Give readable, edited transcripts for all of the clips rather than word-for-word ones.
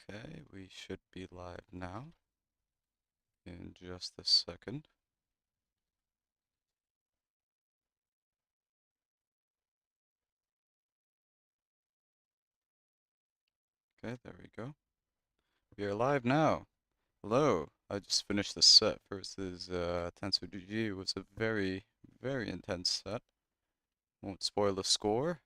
Okay, we should be live now in just a second. Okay, there we go. We are live now. Hello. I just finished the set versus Tensor GG. It was a very, very intense set. Won't spoil the score,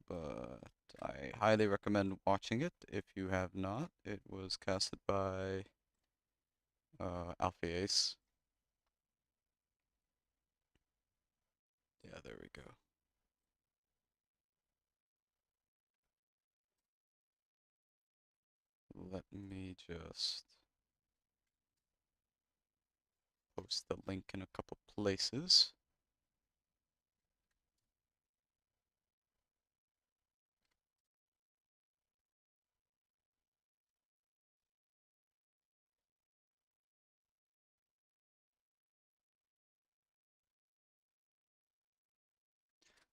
but I highly recommend watching it if you have not. It was casted by Alpha Ace. Yeah, there we go. Let me just post the link in a couple places.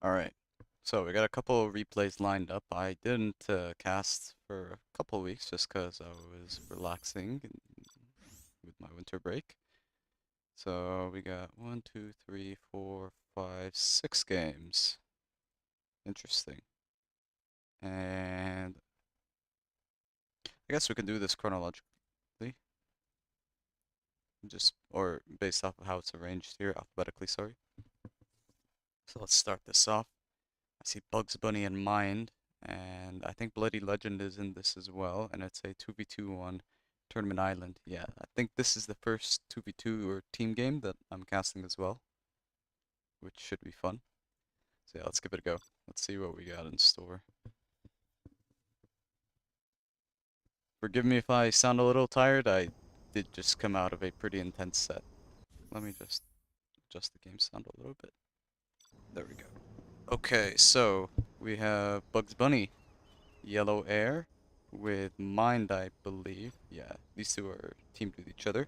All right. So we got a couple of replays lined up. I didn't cast for a couple of weeks just because I was relaxing with my winter break. So we got 1, 2, 3, 4, 5, 6 games. Interesting. And I guess we can do this chronologically, just or based off of how it's arranged here, alphabetically, sorry. So let's start this off. I see Bugs Bunny in Mind, and I think Bloody Legend is in this as well, and it's a 2v2 on Tournament Island. Yeah, I think this is the first 2v2 or team game that I'm casting as well, which should be fun. So yeah, let's give it a go. Let's see what we got in store. Forgive me if I sound a little tired, I did just come out of a pretty intense set. Let me just adjust the game sound a little bit. There we go. Okay, so we have Bugs Bunny, Yellow Air, with Mind, I believe. Yeah, these two are teamed with each other.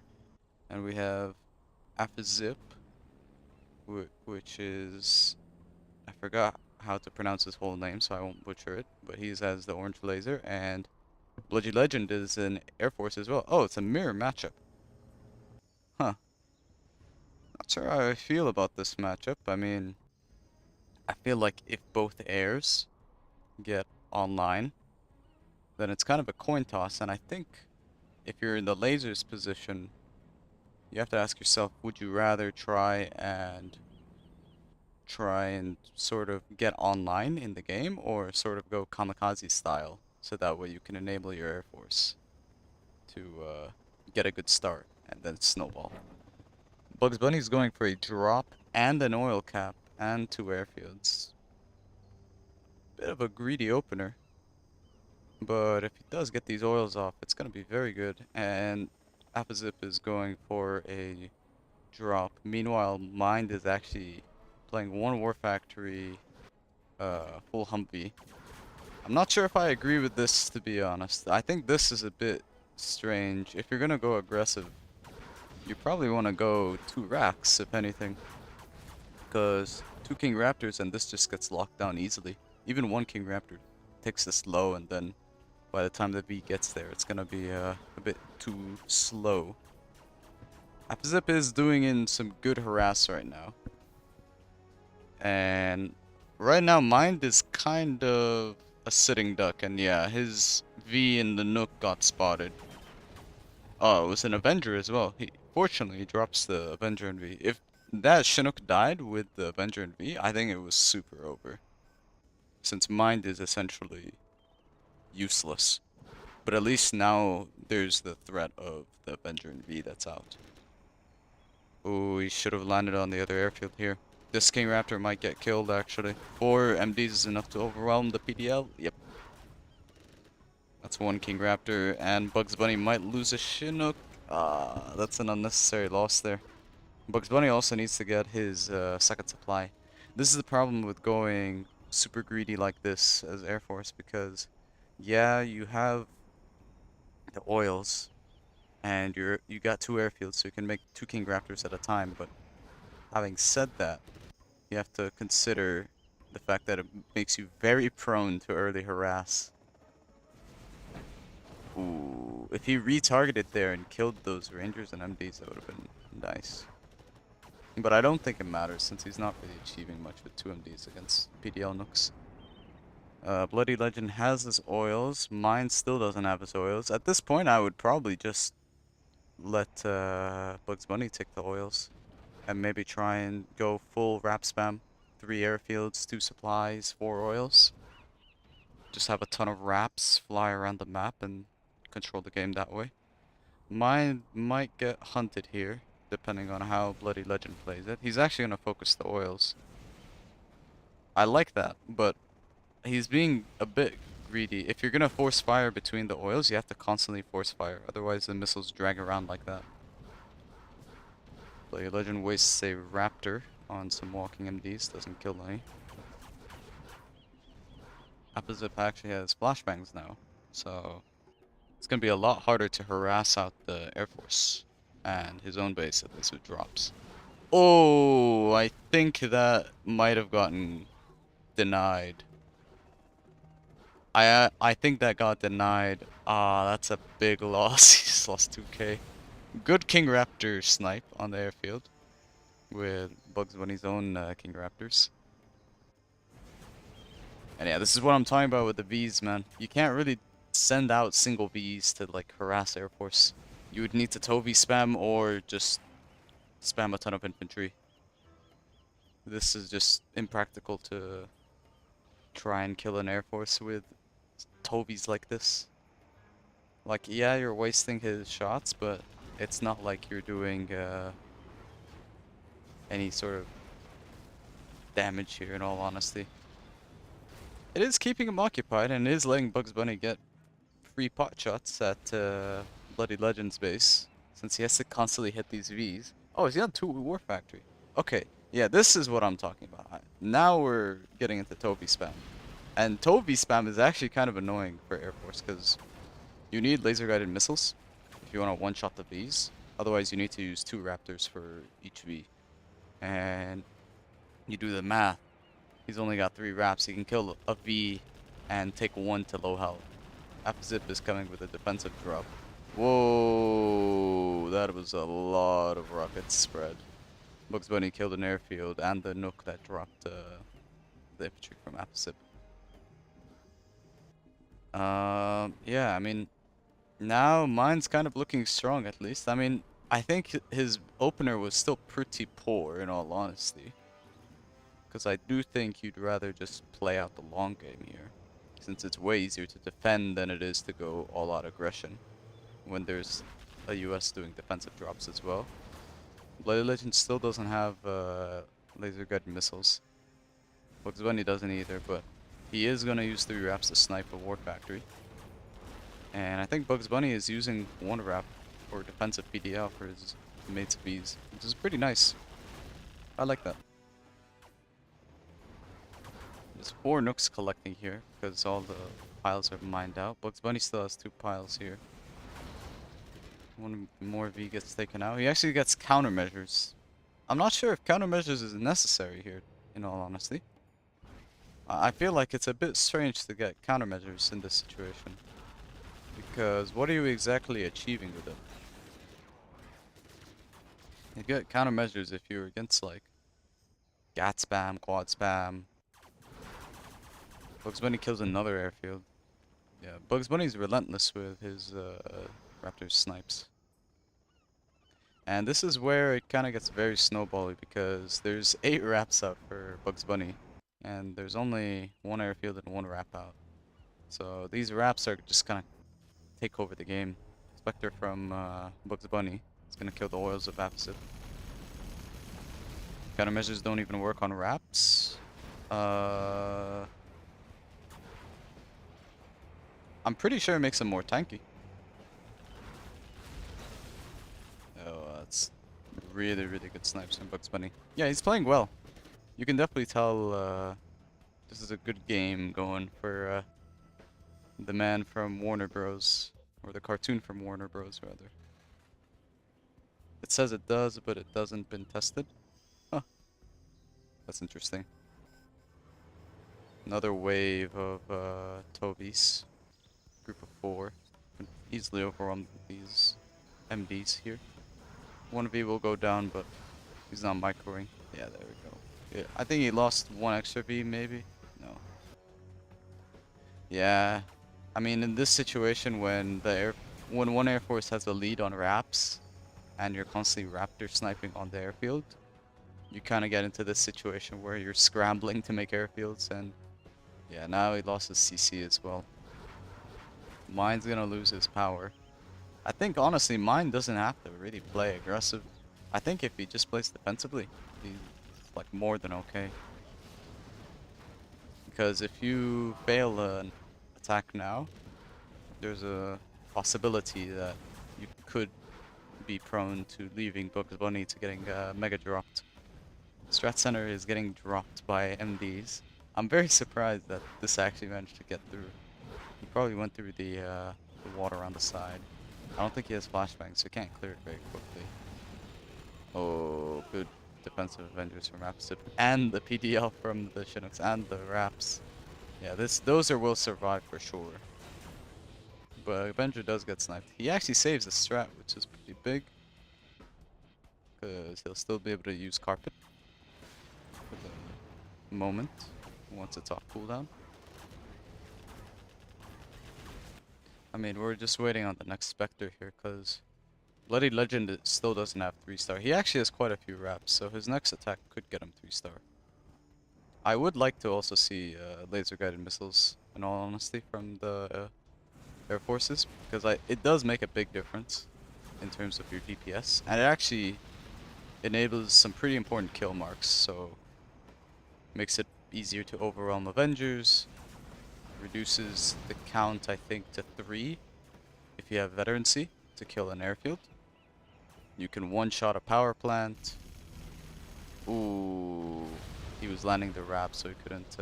And we have Apazip, which is... I forgot how to pronounce his whole name, so I won't butcher it. But he has the orange laser, and Bloody Legend is in Air Force as well. Oh, it's a mirror matchup. Huh. Not sure how I feel about this matchup. I mean, I feel like if both airs get online, then it's kind of a coin toss, and I think if you're in the laser's position, you have to ask yourself, would you rather try and sort of get online in the game or sort of go kamikaze style so that way you can enable your air force to get a good start and then snowball. Bugs Bunny's going for a drop and an oil cap and 2 airfields. Bit of a greedy opener, but if he does get these oils off, it's going to be very good. And Apazip is going for a drop. Meanwhile, Mind is actually playing one War Factory full Humvee. I'm not sure if I agree with this, to be honest. I think this is a bit strange. If you're gonna go aggressive, you probably want to go 2 racks, if anything. Because 2 King Raptors and this just gets locked down easily. Even 1 King Raptor takes this low, and then by the time the V gets there, it's gonna be a bit too slow. Apazip is doing in some good harass right now. And right now, Mind is kind of a sitting duck, and yeah, his V in the Nook got spotted. Oh, it was an Avenger as well. Fortunately, he drops the Avenger and V. If that Chinook died with the Avenger and V, I think it was super over. Since Mind is essentially useless. But at least now there's the threat of the Avenger and V that's out. Oh, he should have landed on the other airfield here. This King Raptor might get killed, actually. 4 MDs is enough to overwhelm the PDL. Yep. That's 1 King Raptor, and Bugs Bunny might lose a Chinook. That's an unnecessary loss there. Bugs Bunny also needs to get his second supply. This is the problem with going super greedy like this as Air Force, because, yeah, you have the oils, and you got 2 airfields, so you can make 2 King Raptors at a time, but having said that, you have to consider the fact that it makes you very prone to early harass. Ooh, if he retargeted there and killed those Rangers and MDs, that would have been nice. But I don't think it matters since he's not really achieving much with 2 MDs against PDL Nooks. Bloody Legend has his oils. Mine still doesn't have his oils. At this point, I would probably just let Bugs Bunny take the oils. And maybe try and go full wrap spam. 3 airfields, 2 supplies, 4 oils. Just have a ton of wraps fly around the map and control the game that way. Mine might get hunted here, depending on how Bloody Legend plays it. He's actually going to focus the oils. I like that, but he's being a bit greedy. If you're going to force fire between the oils, you have to constantly force fire. Otherwise, the missiles drag around like that. Bloody Legend wastes a Raptor on some walking MDs, doesn't kill any. Apazip actually has flashbangs now, so it's going to be a lot harder to harass out the Air Force and his own base at least with drops. Oh, I think that might have gotten denied. I think that got denied. Ah, that's a big loss. He just lost 2k. Good King Raptor snipe on the airfield with Bugs Bunny's own King Raptors. And yeah, this is what I'm talking about with the Vs, man. You can't really send out single Vs to like harass Air Force. You would need to Tovi spam or just spam a ton of infantry. This is just impractical to try and kill an Air Force with Tovies like this. Like, yeah, you're wasting his shots, but it's not like you're doing any sort of damage here, in all honesty. It is keeping him occupied and is letting Bugs Bunny get free pot shots at Bloody Legend's base, since he has to constantly hit these Vs. Oh, is he on 2 War Factory? Okay, yeah, this is what I'm talking about. Now we're getting into Tovi spam. And Tovi spam is actually kind of annoying for Air Force, because you need laser-guided missiles if you want to one-shot the Vs. Otherwise, you need to use 2 Raptors for each V. And you do the math. He's only got 3 Raps. He can kill a V and take 1 to low health. Apazip is coming with a defensive drop. Whoa, that was a lot of rockets spread. Bugs Bunny killed an airfield and the Nook that dropped the infantry from Apazip. Yeah, I mean, now mine's kind of looking strong at least. I mean, I think his opener was still pretty poor in all honesty. Because I do think you'd rather just play out the long game here, since it's way easier to defend than it is to go all-out aggression when there's a US doing defensive drops as well. Bloody Legend still doesn't have laser-guided missiles. Bugs Bunny doesn't either, but he is going to use 3 Raps to snipe a War Factory. And I think Bugs Bunny is using 1 Rap for defensive PDL for his mates Vs, which is pretty nice. I like that. There's 4 Nooks collecting here because all the piles are mined out. Bugs Bunny still has 2 piles here. 1 more V gets taken out. He actually gets countermeasures. I'm not sure if countermeasures is necessary here, in all honesty. I feel like it's a bit strange to get countermeasures in this situation. Because what are you exactly achieving with it? You get countermeasures if you're against like GAT spam, quad spam. Bugs Bunny kills another airfield. Yeah, Bugs Bunny's relentless with his Raptor snipes. And this is where it kind of gets very snowbally because there's 8 Raps out for Bugs Bunny. And there's only 1 airfield and 1 Rap out. So these Raps are just gonna take over the game. Spectre from Bugs Bunny is gonna kill the oils of Apazip. Countermeasures don't even work on Raps. I'm pretty sure it makes him more tanky. Oh, that's really, really good snipes from Bugs Bunny. Yeah, he's playing well. You can definitely tell this is a good game going for the man from Warner Bros. Or the cartoon from Warner Bros. Rather. It says it does, but it doesn't been tested. Huh. That's interesting. Another wave of Tobies. Group of 4. Can easily overrun these MDs here. One of you will go down, but he's not microing. Yeah, there we go. Yeah, I think he lost one extra V, maybe? No. Yeah. I mean, in this situation, when one Air Force has a lead on RAPs, and you're constantly Raptor sniping on the airfield, you kind of get into this situation where you're scrambling to make airfields, and yeah, now he lost his CC as well. Mine's gonna lose his power. I think honestly, Mine doesn't have to really play aggressive. I think if he just plays defensively, he's like more than okay. Because if you fail an attack now, there's a possibility that you could be prone to leaving Bugs Bunny to getting mega dropped. Strat Center is getting dropped by MDs. I'm very surprised that this actually managed to get through. He probably went through the water on the side. I don't think he has flashbang, so he can't clear it very quickly. Oh, good defensive Avengers from Rapsip. And the PDL from the Chinooks and the Raps. Yeah, those will survive for sure. But Avenger does get sniped. He actually saves the strat, which is pretty big. Because he'll still be able to use Carpet for the moment, once it's off cooldown. I mean, we're just waiting on the next Spectre here, because Bloody Legend still doesn't have 3-star. He actually has quite a few Raps, so his next attack could get him 3-star. I would like to also see laser-guided missiles, in all honesty, from the Air Forces, because it does make a big difference in terms of your DPS, and it actually enables some pretty important kill marks, so makes it easier to overwhelm Avengers, reduces the count, I think, to 3 if you have veterancy to kill an airfield. You can one-shot a power plant. Ooh, he was landing the wrap, so he couldn't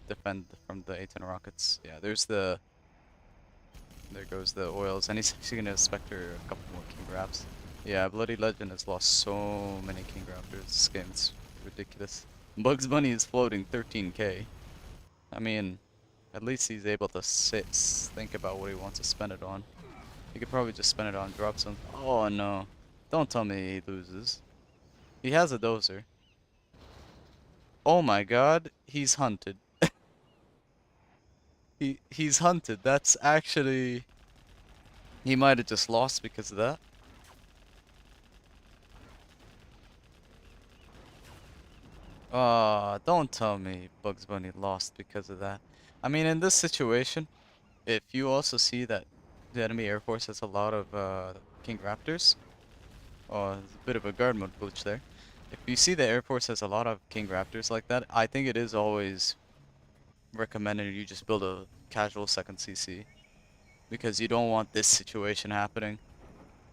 defend from the A-10 rockets. Yeah, there goes the oils, and he's actually gonna Spectre a couple more King Raps. Yeah, Bloody Legend has lost so many King Raptors this game, it's ridiculous. Bugs Bunny is floating 13k. I mean, at least he's able to think about what he wants to spend it on. He could probably just spend it on drop some. Oh no. Don't tell me he loses. He has a dozer. Oh my god, he's hunted. He's hunted. That's actually... He might have just lost because of that. Don't tell me Bugs Bunny lost because of that. I mean, in this situation, if you also see that the enemy Air Force has a lot of King Raptors, oh, there's a bit of a guard mode glitch there. If you see the Air Force has a lot of King Raptors like that, I think it is always recommended you just build a casual second CC. Because you don't want this situation happening.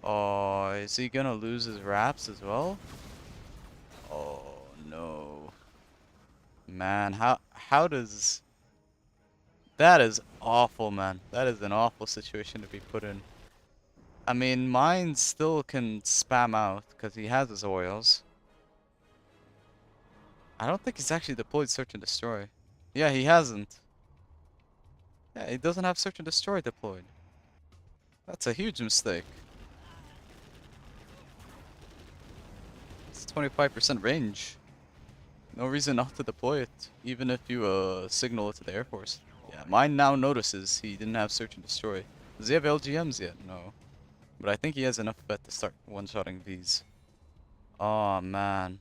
Oh, is he gonna lose his Raps as well? Oh no. Man, how does... That is awful, man. That is an awful situation to be put in. I mean, mine still can spam out because he has his oils. I don't think he's actually deployed Search and Destroy. Yeah, he hasn't. Yeah, he doesn't have Search and Destroy deployed. That's a huge mistake. It's 25% range. No reason not to deploy it, even if you signal it to the Air Force. Yeah, mine now notices he didn't have Search and Destroy. Does he have LGMs yet? No. But I think he has enough bet to start one-shotting these. Oh man.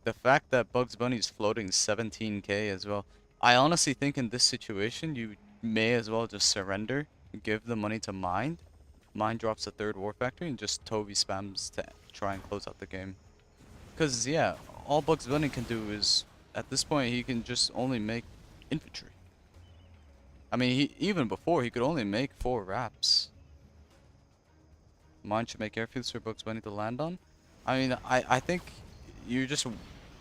The fact that Bugs Bunny is floating 17k as well. I honestly think in this situation, you may as well just surrender. Give the money to Mind. Mind drops a third War Factory and just Toby spams to try and close out the game. Because, yeah, all Bugs Bunny can do is, at this point, he can just only make infantry. I mean, even before, he could only make 4 Raps. Mind should make airfields for Bugs Bunny to land on. I mean, I think you're just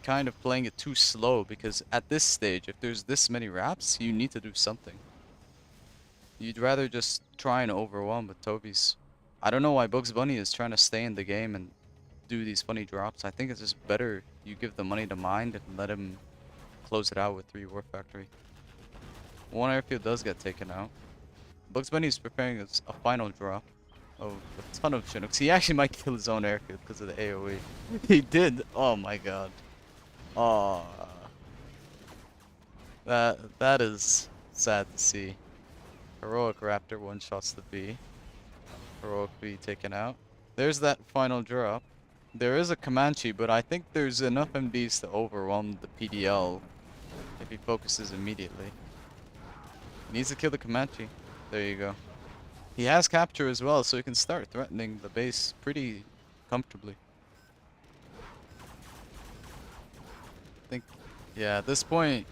kind of playing it too slow, because at this stage, if there's this many Raps, you need to do something. You'd rather just try and overwhelm with Toby's. I don't know why Bugs Bunny is trying to stay in the game and do these funny drops. I think it's just better you give the money to Mind and let him close it out with 3 War Factory. One airfield does get taken out. Bugs Bunny is preparing a final drop of a ton of Chinooks. He actually might kill his own airfield because of the AoE. He did. Oh my god. Oh, that is sad to see. Heroic Raptor one-shots the B. Heroic B taken out. There's that final drop. There is a Comanche, but I think there's enough MDs to overwhelm the PDL if he focuses immediately. He needs to kill the Comanche. There you go. He has capture as well, so he can start threatening the base pretty comfortably. I think, yeah, at this point,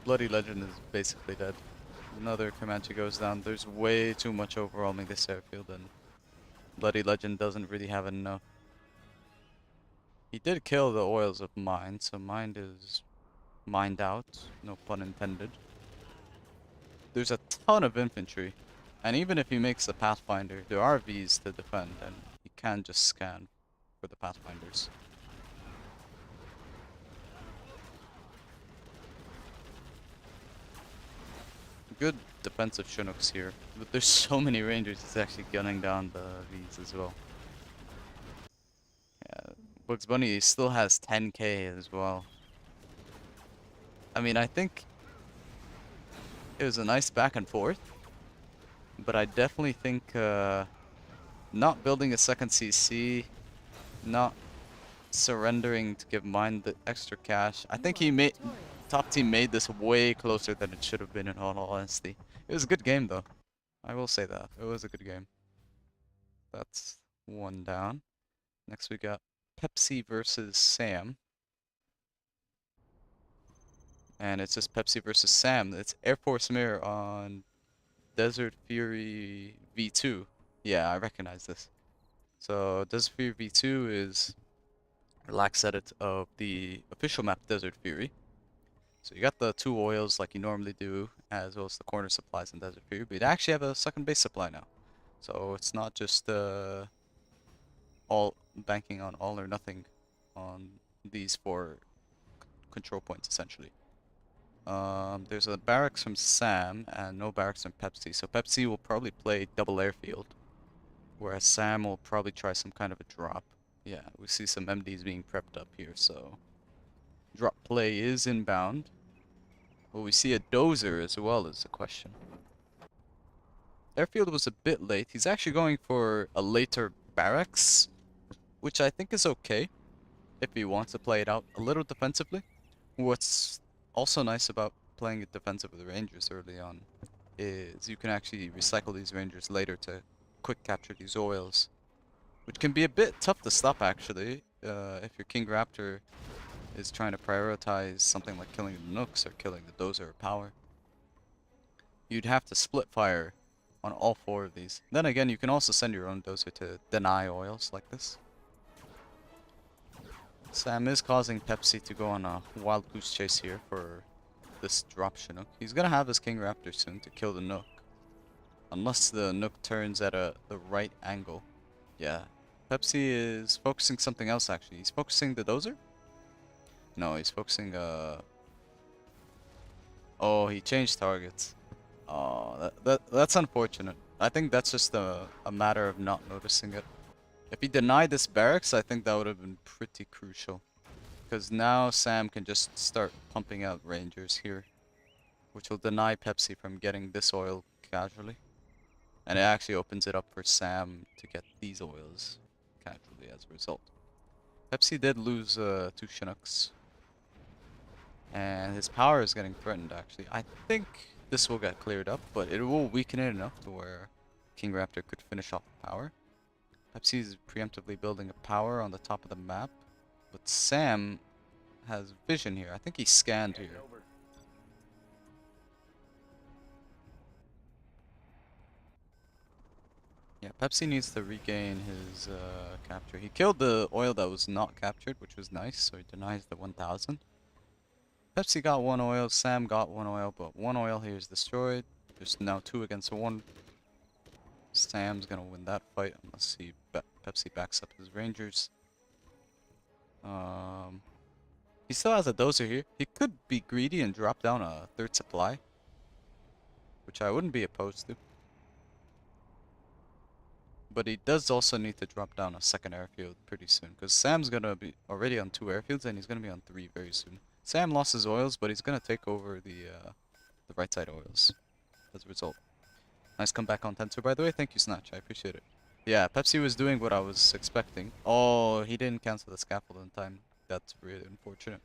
Bloody Legend is basically dead. Another Comanche goes down. There's way too much overwhelming this airfield, and Bloody Legend doesn't really have enough. He did kill the oils of Mind, so Mind is mined out, no pun intended. There's a ton of infantry, and even if he makes the Pathfinder, there are Vs to defend, and he can just scan for the Pathfinders. Good defensive Chinooks here, but there's so many Rangers, it's actually gunning down the Vs as well. Yeah, Bugs Bunny still has 10k as well. I mean, I think it was a nice back and forth, but I definitely think not building a second CC, not surrendering to give Mind the extra cash. I think top team made this way closer than it should have been, in all honesty. It was a good game though. I will say that. It was a good game. That's one down. Next we got Pepsi versus Sam. And it's just Pepsi versus Sam. It's Air Force Mirror on Desert Fury V2. Yeah, I recognize this. So Desert Fury V2 is relaxed edit of the official map Desert Fury. So you got the 2 oils like you normally do, as well as the corner supplies in Desert Fury, but you actually have a second base supply now. So it's not just all banking on all or nothing on these 4 control points essentially. There's a barracks from Sam and no barracks from Pepsi, so Pepsi will probably play double airfield, whereas Sam will probably try some kind of a drop. Yeah, we see some MDs being prepped up here, so drop play is inbound. Will we see a dozer as well is the question. Airfield was a bit late. He's actually going for a later barracks, which I think is okay if he wants to play it out a little defensively. What's also nice about playing it defensive with the Rangers early on is you can actually recycle these Rangers later to quick capture these oils, which can be a bit tough to stop actually if your King Raptor is trying to prioritize something like killing the Nooks or killing the Dozer or Power. You'd have to split fire on all 4 of these. Then again, you can also send your own Dozer to deny oils like this. Sam is causing Pepsi to go on a wild goose chase here for this drop Chinook. He's gonna have his King Raptor soon to kill the Nook. Unless the Nook turns at the right angle. Yeah. Pepsi is focusing something else actually. He's focusing the Dozer? No, he's focusing oh, he changed targets. Oh, that's unfortunate. I think that's just a matter of not noticing it. If he denied this barracks, I think that would have been pretty crucial. Because now Sam can just start pumping out Rangers here, which will deny Pepsi from getting this oil casually. And it actually opens it up for Sam to get these oils casually as a result. Pepsi did lose 2 Chinooks. And his power is getting threatened actually. I think this will get cleared up, but it will weaken it enough to where King Raptor could finish off the power. Pepsi is preemptively building a power on the top of the map, but Sam has vision here. I think he scanned here. Yeah, Pepsi needs to regain his capture. He killed the oil that was not captured, which was nice, so he denies the 1000. Pepsi got 1 oil, Sam got 1 oil, but 1 oil here is destroyed. There's now 2 against 1. Sam's gonna win that fight unless Pepsi backs up his Rangers. He still has a dozer here. He could be greedy and drop down a third supply, which I wouldn't be opposed to. But he does also need to drop down a second airfield pretty soon, because Sam's gonna be already on 2 airfields and he's gonna be on 3 very soon. Sam lost his oils, but he's gonna take over the right side oils as a result. Nice comeback on Tensor, by the way. Thank you, Snatch. I appreciate it. Yeah, Pepsi was doing what I was expecting. Oh, he didn't cancel the scaffold in time. That's really unfortunate.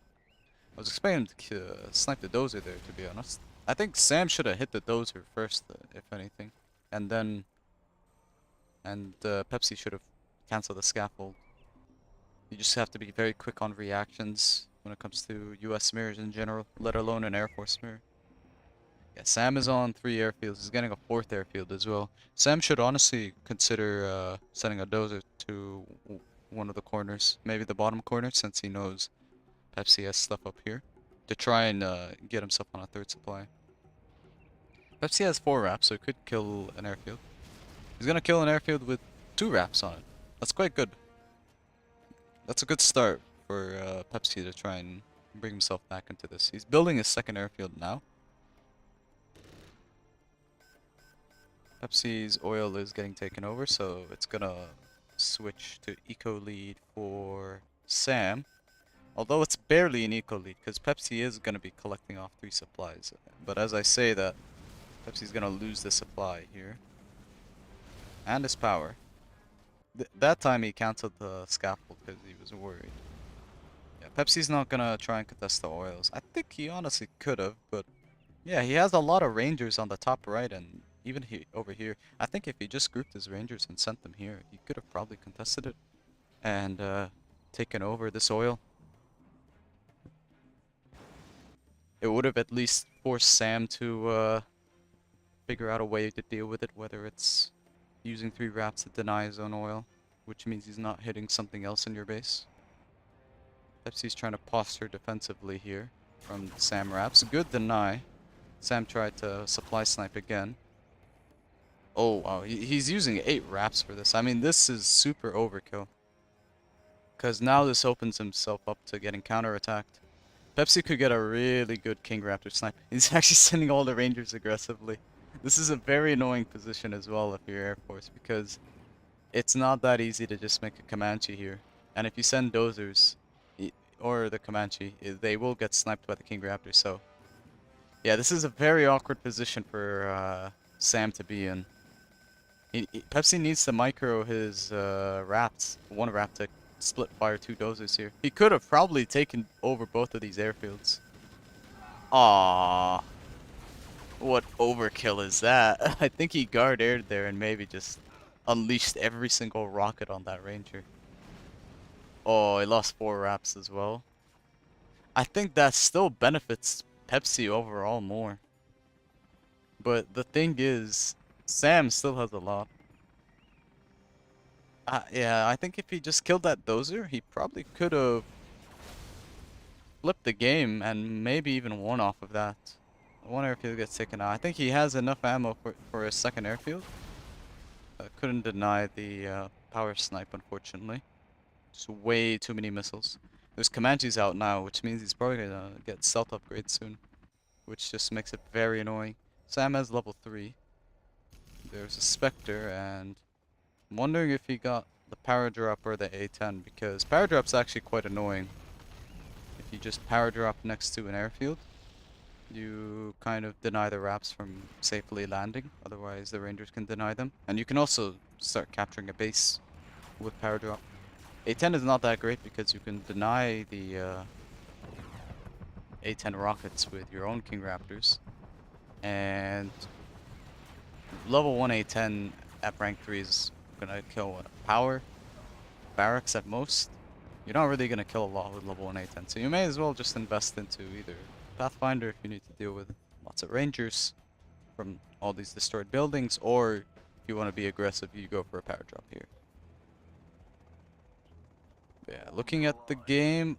I was expecting him to snipe the dozer there, to be honest. I think Sam should have hit the dozer first, if anything. And then... Pepsi should have canceled the scaffold. You just have to be very quick on reactions when it comes to US mirrors in general, let alone an Air Force mirror. Yeah, Sam is on 3 airfields. He's getting a 4th airfield as well. Sam should honestly consider sending a dozer to one of the corners, maybe the bottom corner, since he knows Pepsi has stuff up here, to try and get himself on a 3rd supply. Pepsi has 4 wraps, so he could kill an airfield. He's gonna kill an airfield with 2 wraps on it. That's quite good. That's a good start for Pepsi to try and bring himself back into this. He's building his 2nd airfield now. Pepsi's oil is getting taken over, so it's gonna switch to eco lead for Sam. Although it's barely an eco lead, because Pepsi is gonna be collecting off 3 supplies. But as I say that, Pepsi's gonna lose the supply here. And his power. That time he cancelled the scaffold because he was worried. Yeah, Pepsi's not gonna try and contest the oils. I think he honestly could have, but yeah, he has a lot of rangers on the top right and even over here. I think if he just grouped his rangers and sent them here, he could have probably contested it and taken over this oil. It would have at least forced Sam to figure out a way to deal with it, whether it's using 3 wraps to deny his own oil, which means he's not hitting something else in your base. Pepsi's trying to posture defensively here from Sam wraps. Good deny. Sam tried to supply snipe again. Oh wow, he's using 8 wraps for this. I mean, this is super overkill. Because now this opens himself up to getting counterattacked. Pepsi could get a really good King Raptor snipe. He's actually sending all the rangers aggressively. This is a very annoying position as well if you're Air Force, because it's not that easy to just make a Comanche here. And if you send dozers, or the Comanche, they will get sniped by the King Raptor, so... Yeah, this is a very awkward position for Sam to be in. Pepsi needs to micro his raps, 1 rap to split fire 2 dozers here. He could have probably taken over both of these airfields. Aww. What overkill is that? I think he guard aired there and maybe just unleashed every single rocket on that ranger. Oh, he lost 4 wraps as well. I think that still benefits Pepsi overall more. But the thing is, Sam still has a lot. Yeah, I think if he just killed that dozer, he probably could have flipped the game and maybe even won off of that. 1 airfield gets taken out. I think he has enough ammo for his 2nd airfield. Couldn't deny the power snipe, unfortunately. Just way too many missiles. There's Comanches out now, which means he's probably gonna get stealth upgrade soon, which just makes it very annoying. Sam has level 3. There's a Spectre, and I'm wondering if he got the power drop or the A10, because power drop's actually quite annoying. If you just power drop next to an airfield, you kind of deny the wraps from safely landing, otherwise the rangers can deny them. And you can also start capturing a base with power drop. A10 is not that great because you can deny the A10 rockets with your own King Raptors. And level 1 A10 at rank 3 is gonna kill what, power? Barracks at most? You're not really gonna kill a lot with level 1 A10, so you may as well just invest into either Pathfinder if you need to deal with lots of rangers from all these destroyed buildings, or if you want to be aggressive, you go for a power drop here. But yeah, looking at the game,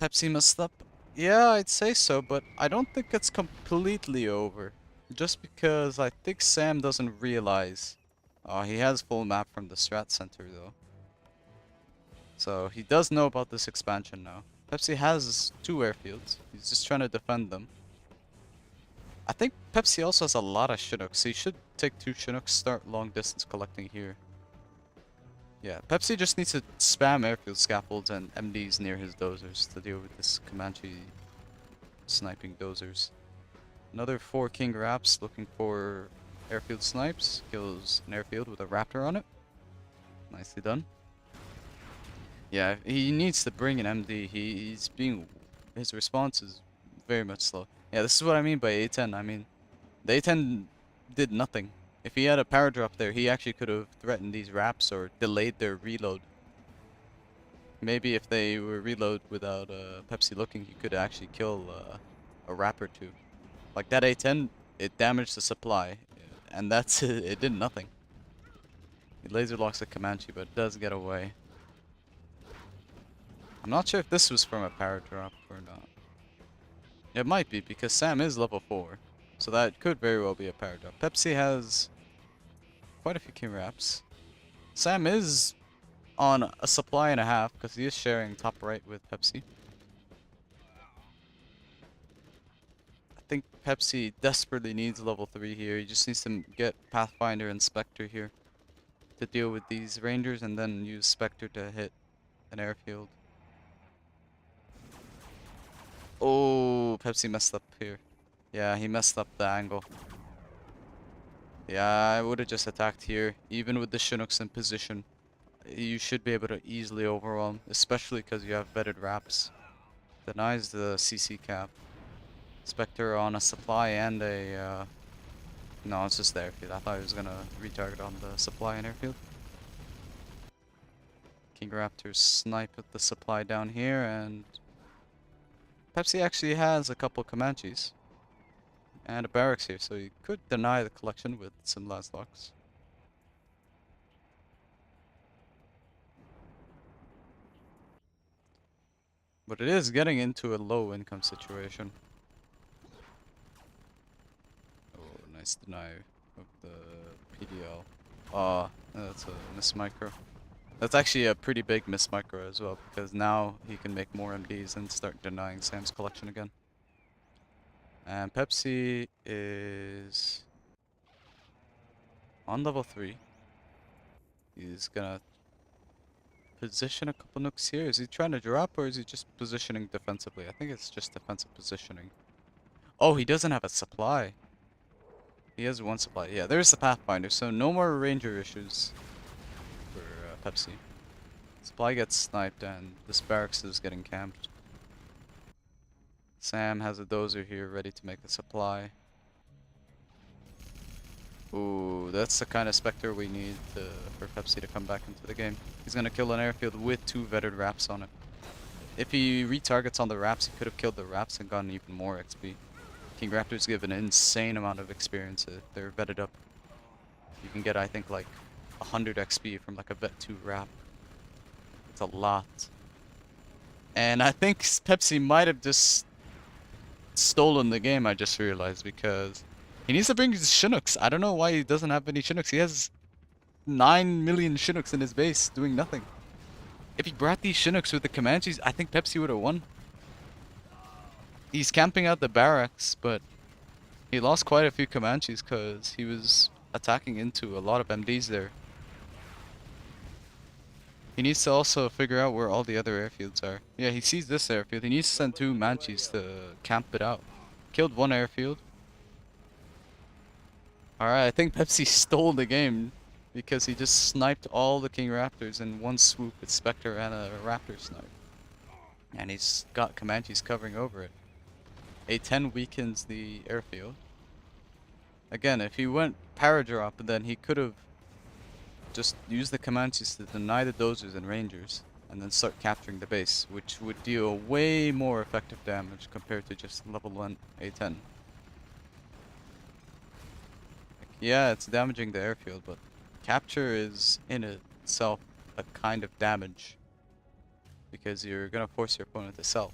Pepsi messed up. Yeah, I'd say so, but I don't think it's completely over. Just because I think Sam doesn't realize. He has full map from the strat center though. So he does know about this expansion now. Pepsi has 2 airfields. He's just trying to defend them. I think Pepsi also has a lot of Chinooks, so he should take 2 Chinooks, start long distance collecting here. Yeah, Pepsi just needs to spam airfield scaffolds and MDs near his dozers to deal with this Comanche sniping dozers. Another 4 King Raps looking for airfield snipes. Kills an airfield with a Raptor on it. Nicely done. Yeah, he needs to bring an MD. His response is very much slow. Yeah, this is what I mean by A10. I mean, the A10 did nothing. If he had a power drop there, he actually could have threatened these Raps or delayed their reload. Maybe if they were reload without Pepsi looking, he could actually kill a Rap or 2. Like that A10, it damaged the supply, and that's it. It did nothing. It laser locks the Comanche, but it does get away. I'm not sure if this was from a power drop or not. It might be, because Sam is level 4. So that could very well be a power drop. Pepsi has quite a few King Raps. Sam is on a supply and a half, because he is sharing top right with Pepsi. I think Pepsi desperately needs level 3 here. He just needs to get Pathfinder and Spectre here to deal with these Rangers, and then use Spectre to hit an airfield. Oh, Pepsi messed up here. Yeah, he messed up the angle. Yeah, I would have just attacked here. Even with the Chinooks in position, you should be able to easily overwhelm, especially because you have vetted Raps. Denies the CC cap. Spectre on a supply and a... no, it's just the airfield. I thought he was going to retarget on the supply and airfield. King Raptors snipe at the supply down here, and Pepsi actually has a couple Comanches and a barracks here, so you could deny the collection with some last locks. But it is getting into a low income situation. Oh, nice deny of the PDL. That's a miss micro. That's actually a pretty big miss micro as well, because now he can make more MDs and start denying Sam's collection again. And Pepsi is on level 3. He's gonna position a couple nukes here. Is he trying to drop, or is he just positioning defensively? I think it's just defensive positioning. Oh, he doesn't have a supply. He has 1 supply. Yeah, there's the Pathfinder, so no more Ranger issues for Pepsi. Supply gets sniped, and this barracks is getting camped. Sam has a dozer here ready to make the supply. Ooh, that's the kind of Spectre we need for Pepsi to come back into the game. He's gonna kill an airfield with 2 vetted Raps on it. If he retargets on the Raps, he could have killed the Raps and gotten even more XP. King Raptors give an insane amount of experience if they're vetted up. You can get, I think, like 100 XP from like a vet 2 Rap. It's a lot. And I think Pepsi might have just stolen the game, I just realized, because he needs to bring his Chinooks. I don't know why he doesn't have any Chinooks. He has 9 million Chinooks in his base doing nothing. If he brought these Chinooks with the Comanches, I think Pepsi would have won. He's camping out the barracks, but he lost quite a few Comanches because he was attacking into a lot of MDs there. He needs to also figure out where all the other airfields are. Yeah, he sees this airfield. He needs to send 2 Manchis to camp it out. Killed 1 airfield. Alright, I think Pepsi stole the game because he just sniped all the King Raptors in 1 swoop with Spectre and a Raptor snipe. And he's got Comanches covering over it. A10 weakens the airfield. Again, if he went Paradrop, then he could have just used the Comanches to deny the dozers and Rangers, and then start capturing the base, which would deal way more effective damage compared to just level 1 A10. Yeah, it's damaging the airfield, but capture is in itself a kind of damage, because you're gonna force your opponent to sell.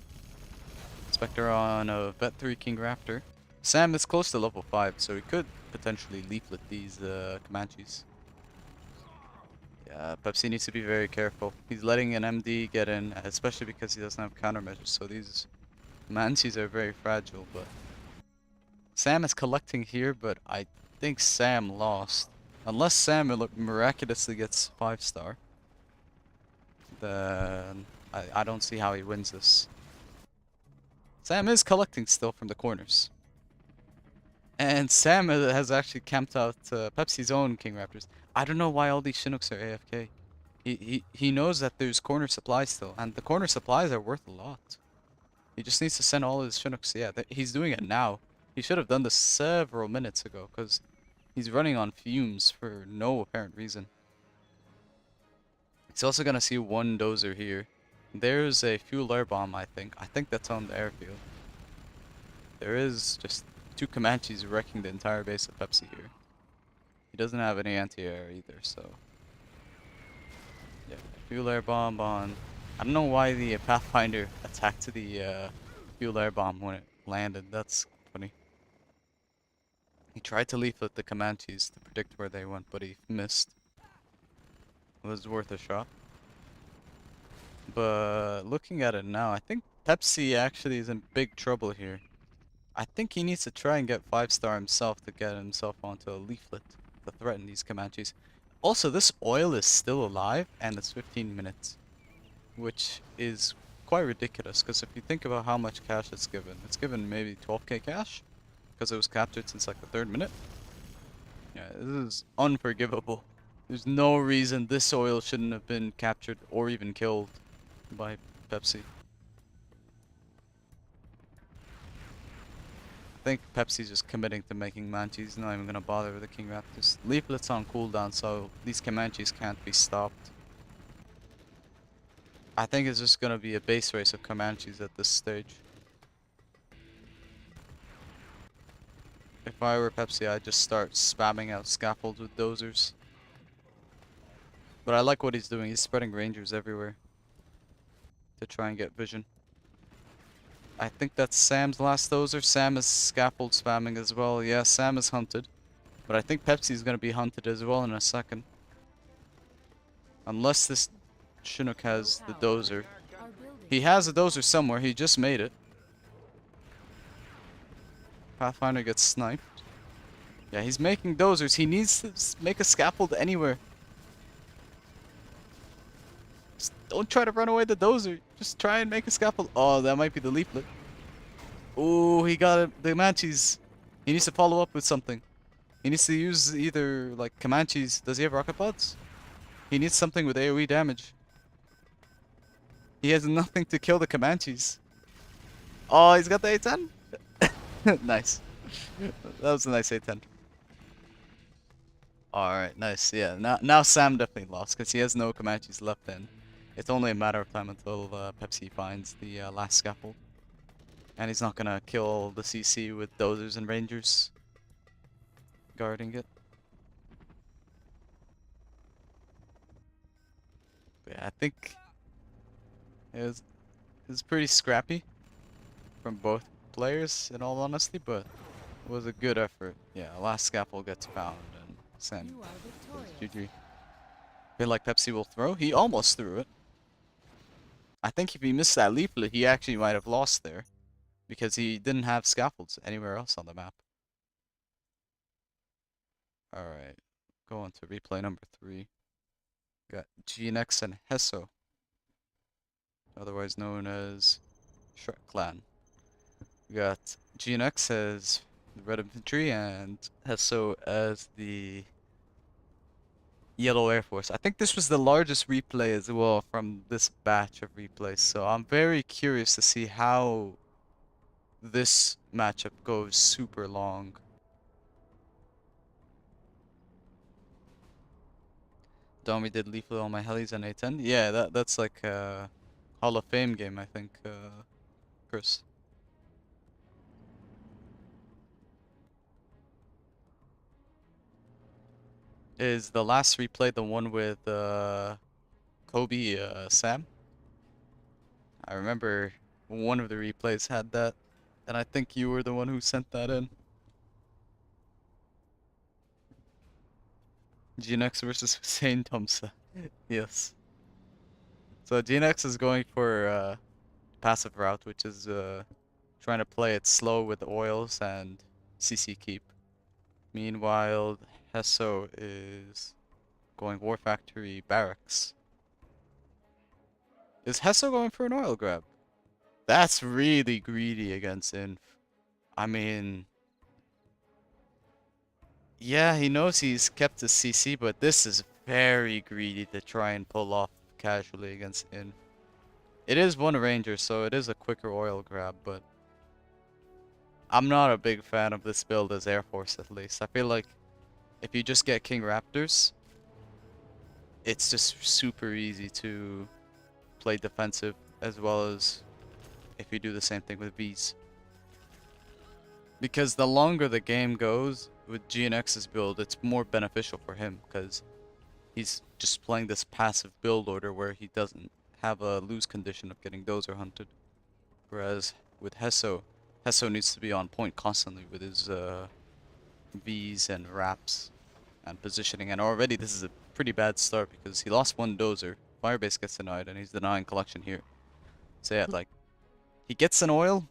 Spectre on a vet 3 King Raptor. Sam is close to level 5, so he could potentially leaflet these Comanches. Yeah, Pepsi needs to be very careful. He's letting an MD get in, especially because he doesn't have countermeasures. So these Mansies are very fragile, but Sam is collecting here, but I think Sam lost. Unless Sam miraculously gets 5-star, then I don't see how he wins this. Sam is collecting still from the corners. And Sam has actually camped out Pepsi's own King Raptors. I don't know why all these Chinooks are AFK. He knows that there's corner supplies still, and the corner supplies are worth a lot. He just needs to send all his Chinooks. Yeah, he's doing it now. He should have done this several minutes ago, because he's running on fumes for no apparent reason. He's also gonna see one dozer here. There's a fuel air bomb, I think. I think that's on the airfield. There is just 2 Comanches wrecking the entire base of Pepsi here. He doesn't have any anti-air either, so... Yeah, fuel air bomb on... I don't know why the Pathfinder attacked the fuel air bomb when it landed. That's funny. He tried to leaflet the Comanches to predict where they went, but he missed. It was worth a shot. But looking at it now, I think Pepsi actually is in big trouble here. I think he needs to try and get 5-star himself to get himself onto a leaflet to threaten these Comanches. Also, this oil is still alive, and it's 15 minutes. Which is quite ridiculous, because if you think about how much cash it's given maybe 12k cash, because it was captured since like the 3rd minute. Yeah, this is unforgivable. There's no reason this oil shouldn't have been captured or even killed by Pepsi. I think Pepsi's just committing to making Manchis, not even gonna bother with the King Raptors. Leaflet's on cooldown, so these Comanches can't be stopped. I think it's just gonna be a base race of Comanches at this stage. If I were Pepsi, I'd just start spamming out scaffolds with dozers. But I like what he's doing. He's spreading rangers everywhere to try and get vision. I think that's Sam's last dozer. Sam is scaffold spamming as well. Yeah, Sam is hunted. But I think Pepsi's gonna be hunted as well in a second. Unless this Chinook has the dozer. He has a dozer somewhere. He just made it. Pathfinder gets sniped. Yeah, he's making dozers. He needs to make a scaffold anywhere. Just don't try to run away the dozer. Just try and make a scaffold. Oh, that might be the leaflet. Oh, he got it. The Comanches. He needs to follow up with something. He needs to use either, like, Comanches. Does he have rocket pods? He needs something with AoE damage. He has nothing to kill the Comanches. Oh, he's got the A10? Nice. That was a nice A10. Alright, nice. Yeah, now Sam definitely lost because he has no Comanches left in. It's only a matter of time until Pepsi finds the last scaffold. And he's not gonna kill the CC with dozers and rangers guarding it. But yeah, I think it was pretty scrappy from both players, in all honesty, but it was a good effort. Yeah, last scaffold gets found and Sam GG. Feel like Pepsi will throw. He almost threw it. I think if he missed that leaflet, he actually might have lost there, because he didn't have scaffolds anywhere else on the map. Alright, go on to replay number 3. Got GNX and Hesso, otherwise known as Shrek Clan. We got GNX as the Red Infantry and Hesso as the Yellow Air Force. I think this was the largest replay as well from this batch of replays, so I'm very curious to see how this matchup goes super long. Domi did leaflet on my helis and A10. Yeah, that's like a Hall of Fame game, I think, Chris. Is the last replay the one with Kobe Sam? I remember one of the replays had that, and I think you were the one who sent that in. GNX versus Hussein Thompson. Yes. So GNX is going for passive route, which is trying to play it slow with oils and CC keep. Meanwhile, Hesso is going War Factory Barracks. Is Hesso going for an oil grab? That's really greedy against Inf. I mean, yeah, he knows he's kept his CC, but this is very greedy to try and pull off casually against Inf. It is one ranger, so it is a quicker oil grab, but I'm not a big fan of this build as Air Force at least. I feel like if you just get King Raptors, it's just super easy to play defensive as well as if you do the same thing with Vs. Because the longer the game goes with GNX's build, it's more beneficial for him because he's just playing this passive build order where he doesn't have a lose condition of getting dozer hunted. Whereas with Hesso, Hesso needs to be on point constantly with his Vs and wraps and positioning. And already this is a pretty bad start because he lost one dozer. Firebase gets denied and he's denying collection here. So yeah, like, he gets an oil.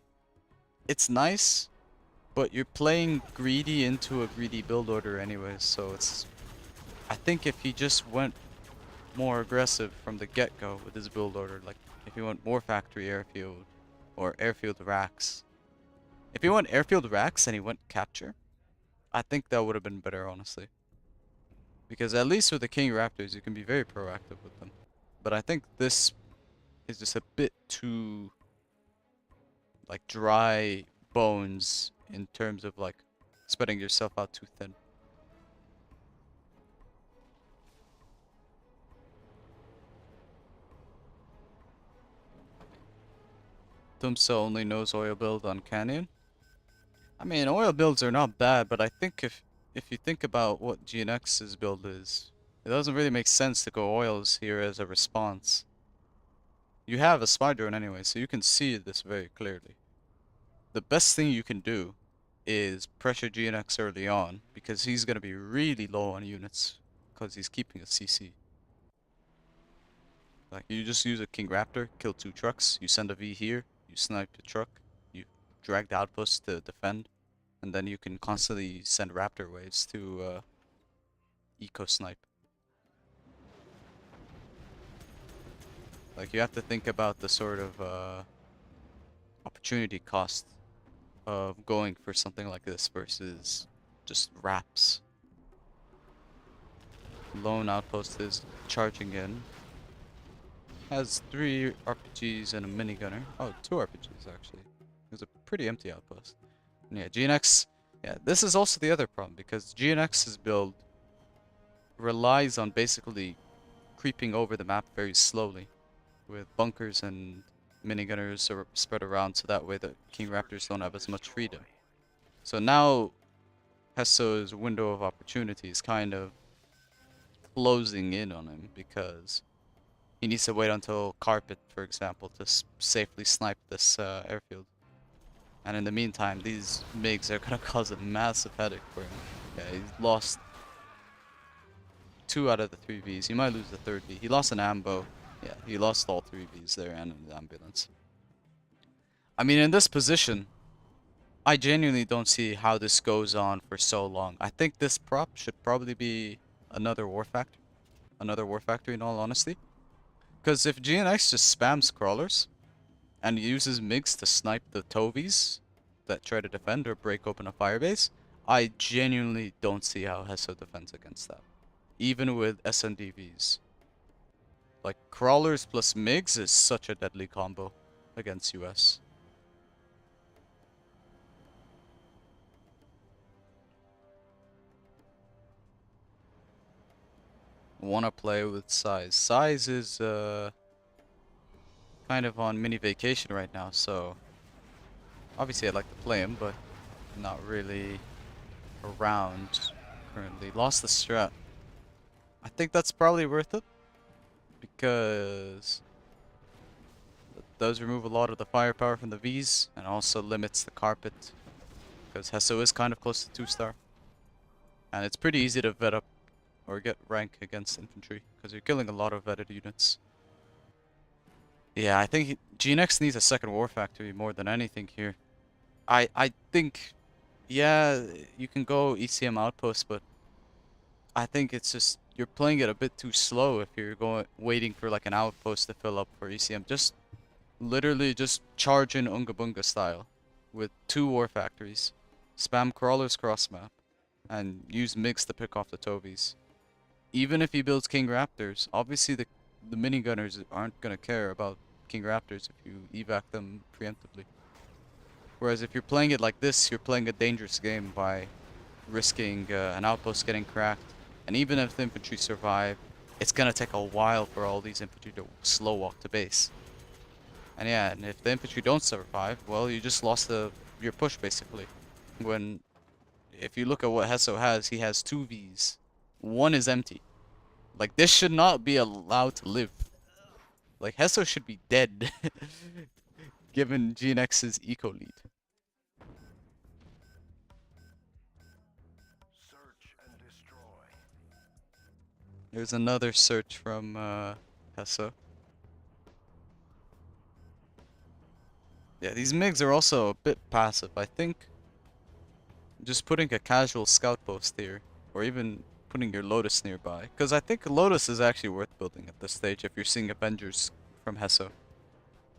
It's nice, but you're playing greedy into a greedy build order anyways. So it's, I think if he just went more aggressive from the get-go with his build order, like if he went more factory airfield or airfield racks. If he went airfield racks and he went capture, I think that would have been better, honestly. Because at least with the King Raptors, you can be very proactive with them. But I think this is just a bit too, like, dry bones in terms of, like, spreading yourself out too thin. Tumsa only knows oil build on Canyon. I mean, oil builds are not bad, but I think if you think about what GNX's build is, it doesn't really make sense to go oils here as a response. You have a spy drone anyway, so you can see this very clearly. The best thing you can do is pressure GNX early on, because he's going to be really low on units, because he's keeping a CC. Like, you just use a King Raptor, kill 2 trucks, you send a V here, you snipe the truck, you drag the outpost to defend, and then you can constantly send Raptor waves to eco snipe. Like, you have to think about the sort of opportunity cost of going for something like this versus just wraps. Lone outpost is charging in. Has 3 RPGs and a minigunner. Oh, 2 RPGs actually. It was a pretty empty outpost. And yeah, GNX. Yeah, this is also the other problem because GNX's build relies on basically creeping over the map very slowly, with bunkers and minigunners are spread around so that way the King Raptors don't have as much freedom. So now Hesso's window of opportunity is kind of closing in on him because he needs to wait until carpet, for example, to safely snipe this airfield. And in the meantime, these MiGs are gonna cause a massive headache for him. Yeah, he's lost 2 out of the 3 Vs. He might lose the 3rd V. He lost an ambo. Yeah, he lost all 3 Vs there and an ambulance. I mean, in this position, I genuinely don't see how this goes on for so long. I think this prop should probably be another war factory. Another war factory, in all honesty. Because if GNX just spams crawlers and uses MiGs to snipe the Tovies that try to defend or break open a firebase, I genuinely don't see how Hesso defends against that. Even with SNDVs. Like, crawlers plus MiGs is such a deadly combo against US. Wanna play with Size. Size is kind of on mini vacation right now, so obviously I'd like to play him, but not really around currently. Lost the strat. I think that's probably worth it because it does remove a lot of the firepower from the Vs and also limits the carpet because Hesso is kind of close to 2-star. And it's pretty easy to vet up or get rank against infantry, because you're killing a lot of vetted units. Yeah, I think GNX needs a second war factory more than anything here. I think, yeah, you can go ECM outpost, but I think it's just you're playing it a bit too slow if you're going waiting for like an outpost to fill up for ECM. Just literally just charge in Unga Bunga style with 2 war factories. Spam crawlers cross map and use MiGs to pick off the Tobies. Even if he builds King Raptors, obviously the minigunners aren't gonna care about King Raptors if you evac them preemptively. Whereas if you're playing it like this, you're playing a dangerous game by risking an outpost getting cracked. And even if the infantry survive, it's gonna take a while for all these infantry to slow walk to base. And yeah, and if the infantry don't survive, well, you just lost your push basically. When if you look at what Hesso has, he has 2 Vs. One is empty. Like, this should not be allowed to live. Like, Hesso should be dead, given GNX's eco lead. Search and destroy. There's another search from Hesso. Yeah, these MiGs are also a bit passive. I think just putting a casual scout post here, or even putting your Lotus nearby, because I think Lotus is actually worth building at this stage if you're seeing Avengers from Hesso,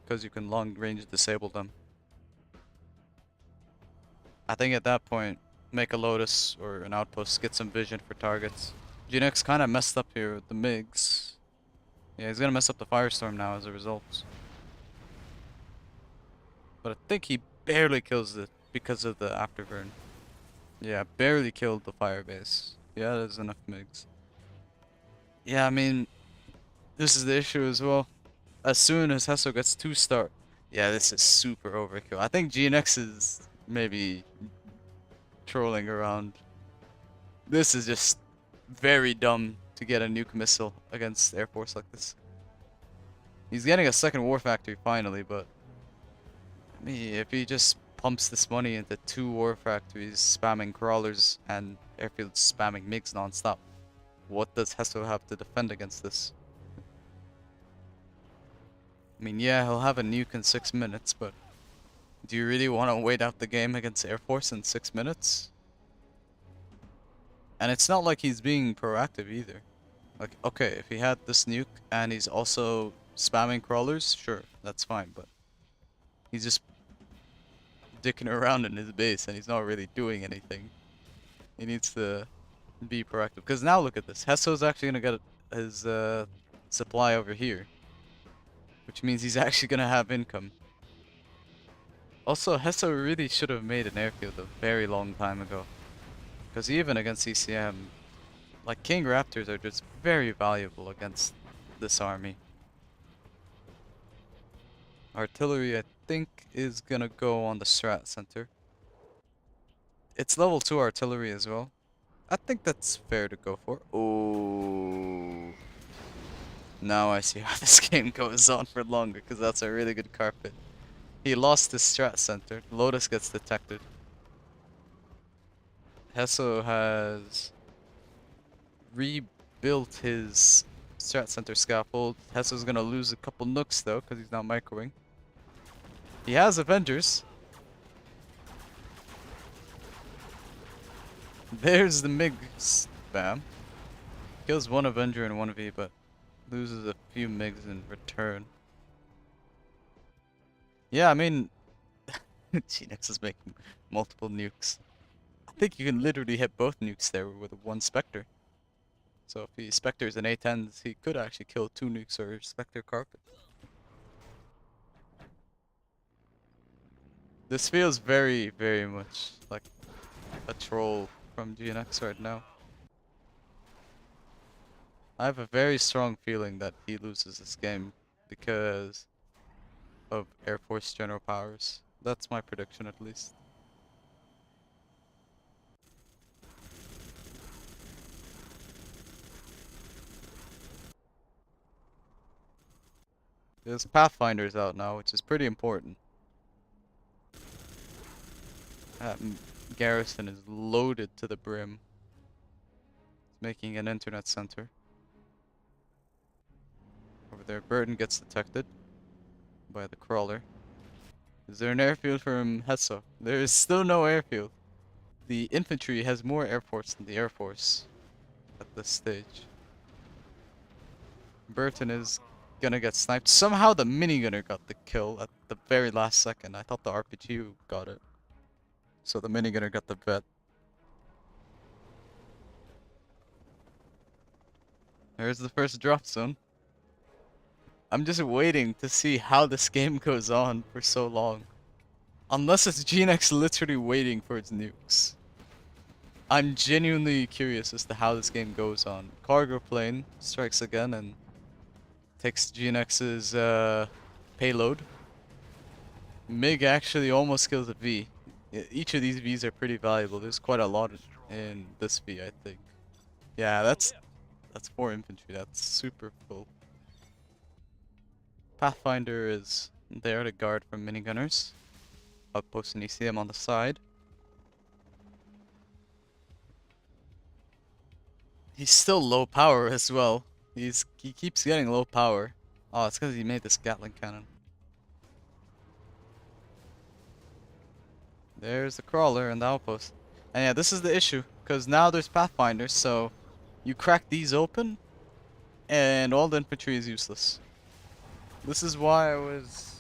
because you can long range disable them. I think at that point, make a Lotus or an outpost, get some vision for targets. GNX kind of messed up here with the MiGs. Yeah, he's gonna mess up the Firestorm now as a result. But I think he barely kills it because of the Afterburn. Yeah, barely killed the Firebase. Yeah, there's enough MiGs. Yeah, I mean, this is the issue as well. As soon as Hesso gets 2-star, yeah, this is super overkill. I think GNX is maybe trolling around. This is just very dumb to get a nuke missile against Air Force like this. He's getting a second war factory finally, but I mean, if he just pumps this money into 2 war factories, spamming crawlers and airfields spamming MiGs non-stop, what does Hesso have to defend against this? I mean, yeah, he'll have a nuke in 6 minutes, but do you really want to wait out the game against Air Force in 6 minutes? And it's not like he's being proactive either. Like, okay, if he had this nuke and he's also spamming crawlers, sure, that's fine, but he's just dicking around in his base and he's not really doing anything. He needs to be proactive. Because now look at this. Hesso's actually going to get his supply over here. Which means he's actually going to have income. Also, Hesso really should have made an airfield a very long time ago. Because even against ECM, like King Raptors are just very valuable against this army. Artillery, I think, is going to go on the strat center. It's level 2 artillery as well. I think that's fair to go for. Oh. Now I see how this game goes on for longer, because that's a really good carpet. He lost his strat center. Lotus gets detected. Hesso has rebuilt his strat center scaffold. Hesso's gonna lose a couple nukes though, because he's not microwing. He has Avengers. There's the MiG spam. Kills 1 Avenger and 1 V, but loses a few MiGs in return. Yeah, I mean, GNX is making multiple nukes. I think you can literally hit both nukes there with 1 Spectre. So if he Spectres and A10s, he could actually kill 2 nukes or Spectre Carpet. This feels very, very much like a troll from GNX right now. I have a very strong feeling that he loses this game because of Air Force general powers. That's my prediction at least. There's Pathfinders out now, which is pretty important. That garrison is loaded to the brim. making an internet center. Over there, Burton gets detected by the crawler. Is there an airfield from Hesso? There is still no airfield. The infantry has more air force than the air force at this stage. Burton is gonna get sniped. Somehow the minigunner got the kill at the very last second. I thought the RPG got it. So the minigunner got the vet. There's the first drop zone. I'm just waiting to see how this game goes on for so long. Unless it's GNX literally waiting for its nukes. I'm genuinely curious as to how this game goes on. Cargo plane strikes again and takes GNX's payload. MiG actually almost kills a V. Each of these Vs are pretty valuable. There's quite a lot in this V, I think. Yeah, that's 4 infantry. That's super full. Pathfinder is there to guard from minigunners. Outpost and ECM on the side. He's still low power as well. He keeps getting low power. Oh, it's because he made this Gatling cannon. There's the crawler and the outpost. And yeah, this is the issue, because now there's Pathfinders, so you crack these open, and all the infantry is useless. This is why I was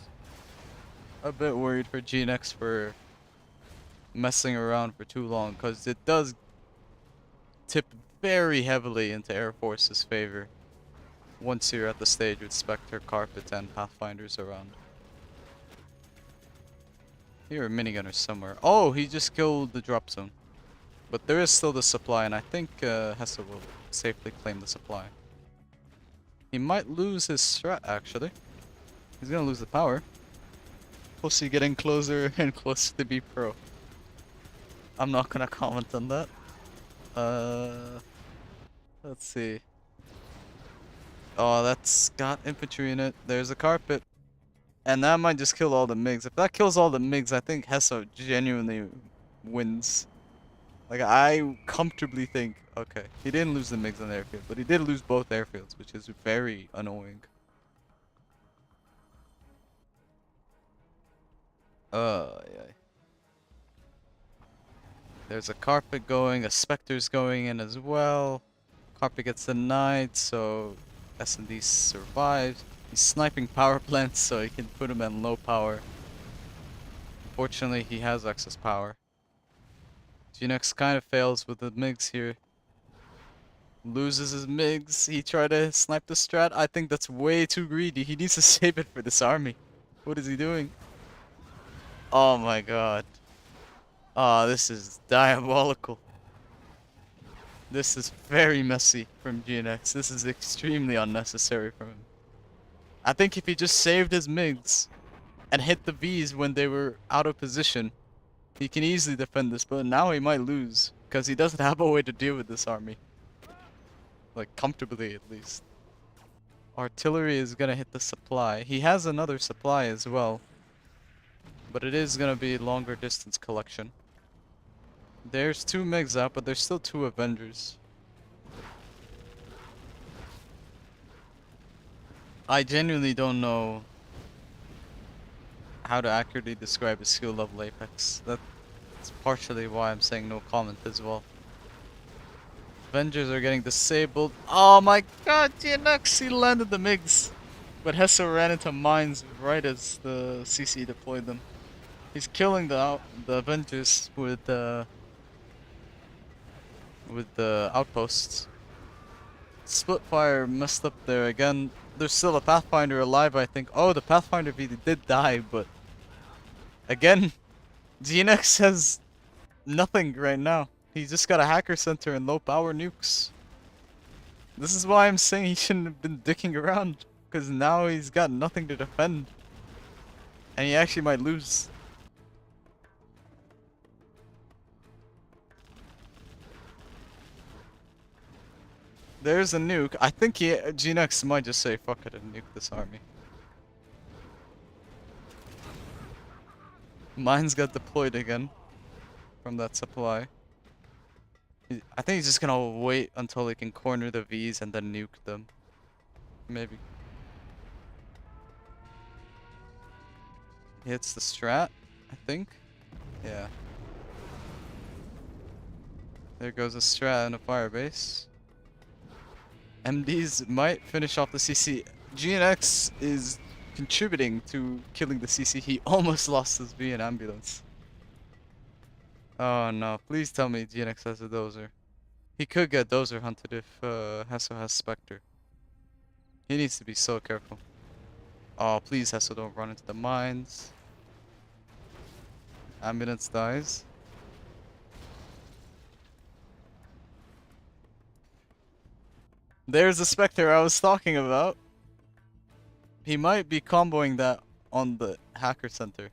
a bit worried for GNX for messing around for too long, because it does tip very heavily into Air Force's favor once you're at the stage with Spectre, Carpet, and Pathfinders around. Here are minigunners somewhere. Oh, he just killed the drop zone. But there is still the supply, and I think Hesso will safely claim the supply. He might lose his strat, actually. He's gonna lose the power. Pussy getting closer and closer to be pro. I'm not gonna comment on that. Let's see. Oh, that's got infantry in it. There's a carpet. And that might just kill all the MiGs. If that kills all the MiGs, I think Hesso genuinely wins. Like, I comfortably think, okay, he didn't lose the MiGs on the airfield, but he did lose both airfields, which is very annoying. Yeah. There's a carpet going, a Spectre's going in as well. Carpet gets denied, so S&D survives. He's sniping power plants, so he can put him in low power. Fortunately, he has excess power. GNX kind of fails with the MiGs here. Loses his MiGs. He tried to snipe the strat. I think that's way too greedy. He needs to save it for this army. What is he doing? Oh my god. Ah, this is diabolical. This is very messy from GNX. This is extremely unnecessary from him. I think if he just saved his MiGs and hit the Vs when they were out of position, he can easily defend this, but now he might lose because he doesn't have a way to deal with this army. Like, comfortably at least. Artillery is gonna hit the supply. He has another supply as well, but it is gonna be longer distance collection. There's 2 MiGs out, but there's still 2 Avengers. I genuinely don't know how to accurately describe his skill level Apex. That's partially why I'm saying no comment as well. Avengers are getting disabled. Oh my god, GNX, he landed the MiGs. But Hesso ran into mines right as the CC deployed them. He's killing the Avengers with the outposts. Splitfire messed up there again. There's still a Pathfinder alive, I think. Oh, the Pathfinder V did die, but again, GNX has nothing right now. He's just got a hacker center and low power nukes. This is why I'm saying he shouldn't have been dicking around, because now he's got nothing to defend. And he actually might lose. There's a nuke. I think GNX might just say fuck it and nuke this army. Mines got deployed again from that supply. I think he's just gonna wait until he can corner the Vs and then nuke them. Maybe. He hits the strat, I think. Yeah. There goes a strat and a firebase. MDs might finish off the CC. GNX is contributing to killing the CC. He almost lost his V in ambulance. Oh no, please tell me GNX has a dozer. He could get dozer hunted if Hesso has Spectre. He needs to be so careful. Oh, please Hesso don't run into the mines. Ambulance dies. There's the Spectre I was talking about. He might be comboing that on the hacker center.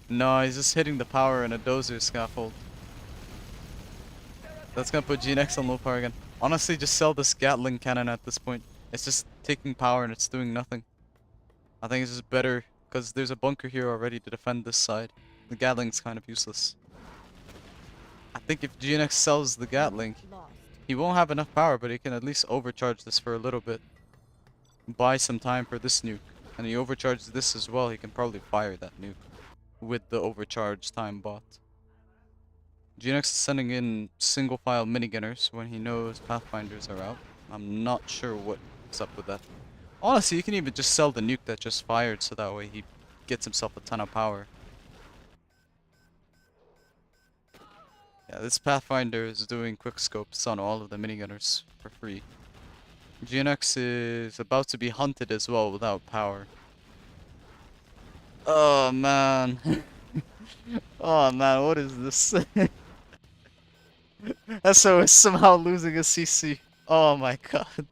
No, he's just hitting the power in a dozer scaffold. That's gonna put GNX on low power again. Honestly, just sell this Gatling cannon at this point. It's just taking power and it's doing nothing. I think it's just better because there's a bunker here already to defend this side. The Gatling's kind of useless. I think if GNX sells the Gatling, he won't have enough power, but he can at least overcharge this for a little bit. Buy some time for this nuke. And he overcharges this as well, he can probably fire that nuke with the overcharge time bot. GNX is sending in single file minigunners when he knows Pathfinders are out. I'm not sure what's up with that. Honestly, you can even just sell the nuke that just fired so that way he gets himself a ton of power. Yeah, this Pathfinder is doing quickscopes on all of the minigunners for free. GNX is about to be hunted as well without power. Oh man. Oh man, what is this? Hesso is somehow losing a CC. Oh my god.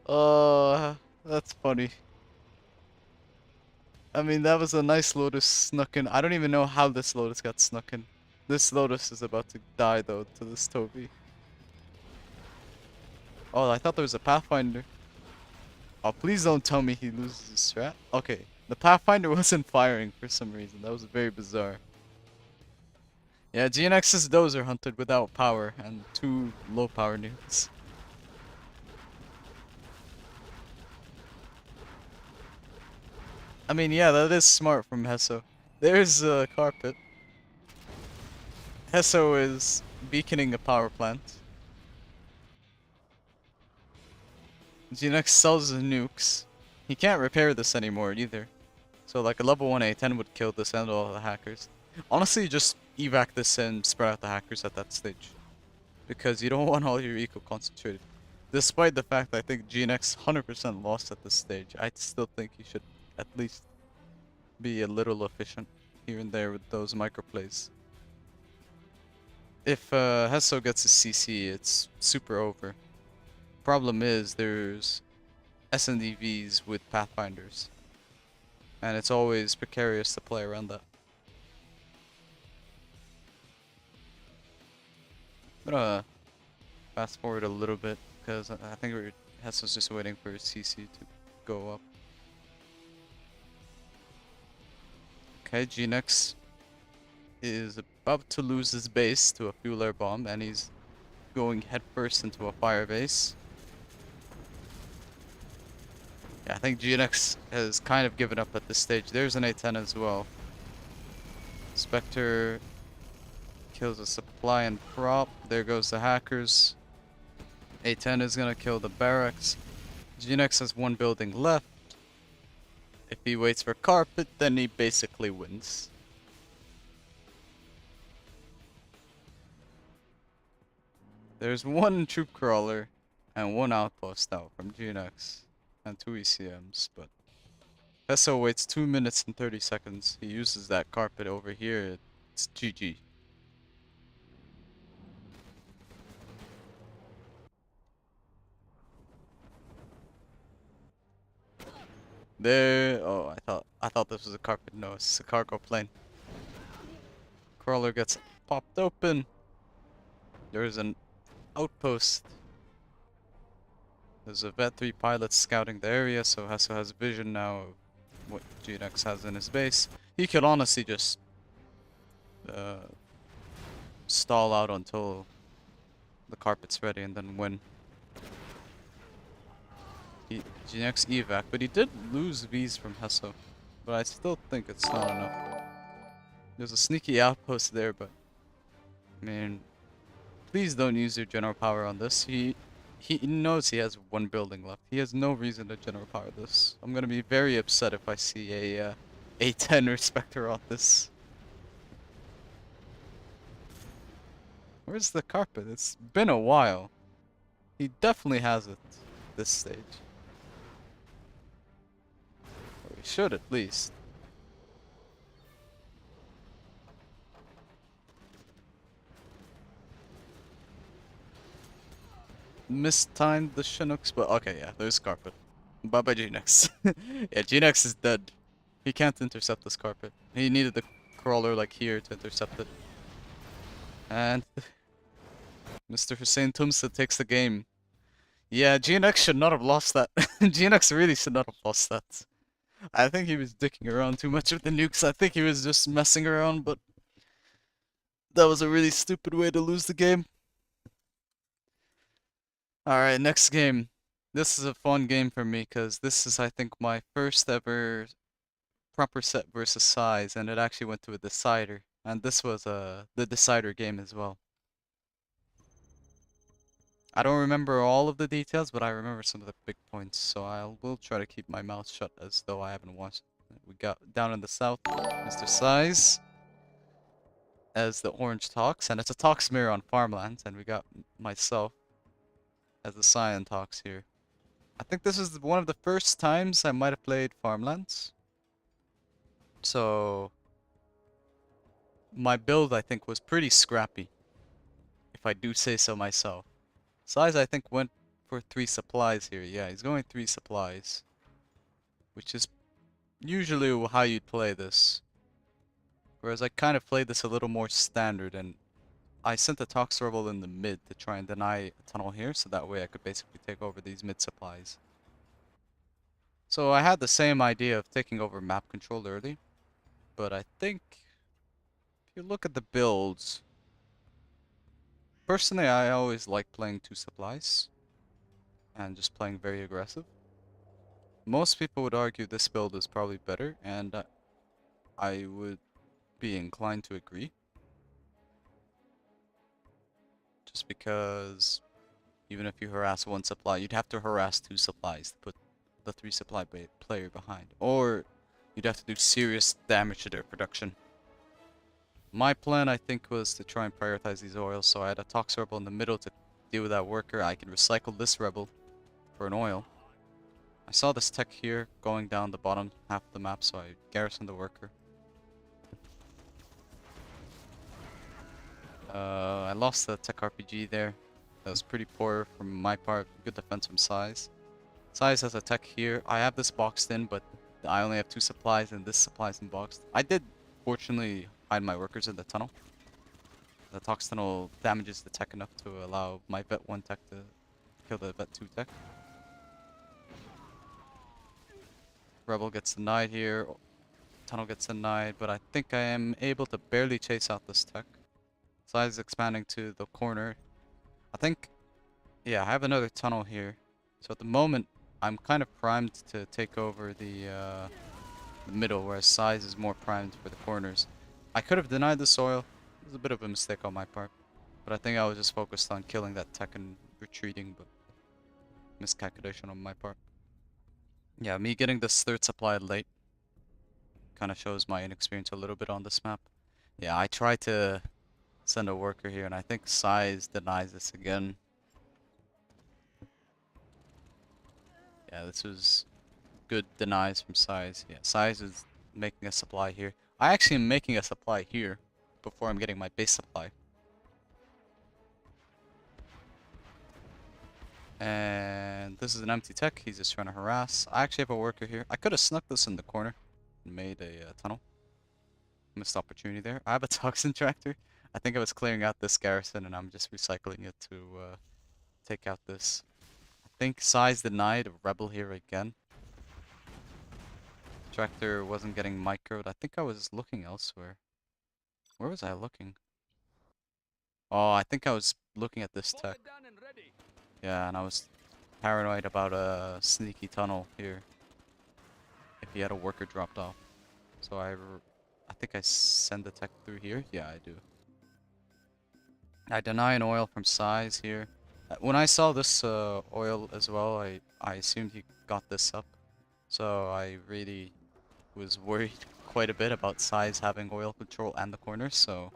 Oh, that's funny. I mean, that was a nice Lotus snuck in. I don't even know how this Lotus got snuck in. This Lotus is about to die though to this Toby. Oh, I thought there was a Pathfinder. Oh, please don't tell me he loses his strat. Okay, the Pathfinder wasn't firing for some reason. That was very bizarre. Yeah, GNX's dozer hunted without power and 2 low power nukes. I mean, yeah, that is smart from Hesso. There's a carpet. Hesso is beaconing a power plant. GNX sells the nukes. He can't repair this anymore either. So like a level 1 A10 would kill this and all the hackers. Honestly, just evac this and spread out the hackers at that stage. Because you don't want all your eco concentrated. Despite the fact I think GNX 100% lost at this stage, I still think he should at least be a little efficient here and there with those microplays. If Hesso gets a CC, it's super over. Problem is, there's SNDVs with Pathfinders. And it's always precarious to play around that. I'm gonna fast forward a little bit because I think Hesso's just waiting for his CC to go up. Okay, GNX is about to lose his base to a fuel air bomb and he's going headfirst into a fire base. Yeah, I think GNX has kind of given up at this stage. There's an A10 as well. Spectre kills a supply and prop. There goes the hackers. A10 is gonna kill the barracks. GNX has 1 building left. If he waits for carpet, then he basically wins. There's 1 troop crawler and 1 outpost out from GNX and 2 ECMs, but Hesso waits 2 minutes and 30 seconds. He uses that carpet over here. It's GG. There. Oh, I thought this was a carpet. No, it's a cargo plane. Crawler gets popped open. There's an outpost. There's a Vet 3 pilot scouting the area, so Hesso has vision now of what GNX has in his base. He could honestly just stall out until the carpet's ready and then win. He GX evac, but he did lose V's from Hesso. But I still think it's not enough. There's a sneaky outpost there, but I mean, please don't use your general power on this. He knows he has one building left. He has no reason to general power this. I'm gonna be very upset if I see a A10 or Spectre on this. Where's the carpet? It's been a while. He definitely has it this stage. Or he should at least. Mistimed the Chinooks, but okay, yeah, there's carpet. Bye bye Gnex. Yeah, Gnex is dead. He can't intercept this carpet. He needed the crawler like here to intercept it. And Mr. Hussein Tumsa takes the game. Yeah, GNX should not have lost that. GNX really should not have lost that. I think he was dicking around too much with the nukes. I think he was just messing around, but that was a really stupid way to lose the game. Alright, next game. This is a fun game for me because this is, I think, my first ever proper set versus size, and it actually went to a decider. And this was the decider game as well. I don't remember all of the details, but I remember some of the big points, so I will try to keep my mouth shut as though I haven't watched. We got down in the south, Mr. Size as the orange talks, and it's a talks mirror on farmlands, and we got myself as the cyan talks here. I think this is one of the first times I might have played farmlands, so my build I think was pretty scrappy, if I do say so myself. Size I think went for 3 supplies here. Yeah, he's going 3 supplies, which is usually how you'd play this. Whereas I kind of played this a little more standard, and I sent the Tox Rebel in the mid to try and deny a tunnel here, so that way I could basically take over these mid supplies. So I had the same idea of taking over map control early, but I think if you look at the builds, personally I always like playing 2 supplies and just playing very aggressive. Most people would argue this build is probably better, and I would be inclined to agree. Just because even if you harass 1 supply, you'd have to harass 2 supplies to put the 3 supply player behind. Or you'd have to do serious damage to their production. My plan, I think, was to try and prioritize these oils, so I had a Tox Rebel in the middle to deal with that worker. I can recycle this Rebel for an oil. I saw this tech here going down the bottom half of the map, so I garrisoned the worker. I lost the tech RPG there. That was pretty poor from my part. Good defense from Size. Size has a tech here. I have this boxed in, but I only have 2 supplies, and this supply's in boxed. I did, fortunately, hide my workers in the tunnel. The Tox tunnel damages the tech enough to allow my Vet 1 tech to kill the Vet 2 tech. Rebel gets denied here. Tunnel gets denied, but I think I am able to barely chase out this tech. Size is expanding to the corner. I think, yeah, I have another tunnel here. So at the moment, I'm kind of primed to take over the middle, whereas Size is more primed for the corners. I could have denied the soil. It was a bit of a mistake on my part. But I think I was just focused on killing that tech and retreating, but miscalculation on my part. Yeah, me getting this 3rd supply late kind of shows my inexperience a little bit on this map. Yeah, I tried to send a worker here, and I think Size denies this again. Yeah, this was good denies from Size. Yeah, Size is making a supply here. I actually am making a supply here before I'm getting my base supply. And this is an empty tech. He's just trying to harass. I actually have a worker here. I could have snuck this in the corner and made a tunnel. Missed opportunity there. I have a toxin tractor. I think I was clearing out this garrison, and I'm just recycling it to take out this. I think Size denied a rebel here again. Tractor wasn't getting microed. I think I was looking elsewhere. Where was I looking? Oh, I think I was looking at this tech. Yeah, and I was paranoid about a sneaky tunnel here if he had a worker dropped off. So I think I send the tech through here. Yeah, I do. I deny an oil from size here. When I saw this oil as well, I assumed he got this up. So I really was worried quite a bit about size having oil control and the corners. So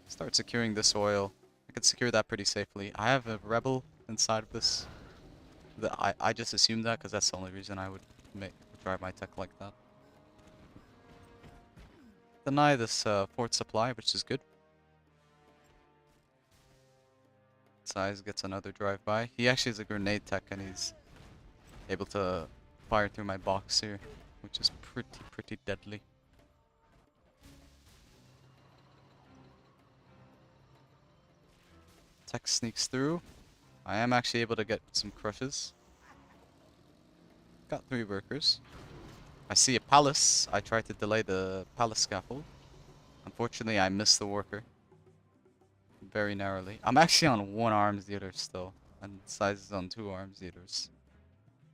start securing this oil. I can secure that pretty safely. I have a rebel inside of this. I just assumed that because that's the only reason I would drive my tech like that. Deny this port supply, which is good. Size gets another drive-by. He actually is a grenade tech and he's able to fire through my box here, which is pretty deadly. Tech sneaks through. I am actually able to get some crushes. Got 3 workers. I see a palace. I tried to delay the palace scaffold. Unfortunately, I missed the worker. Very narrowly. I'm actually on 1 arms dealer still, and Size is on 2 arms dealers.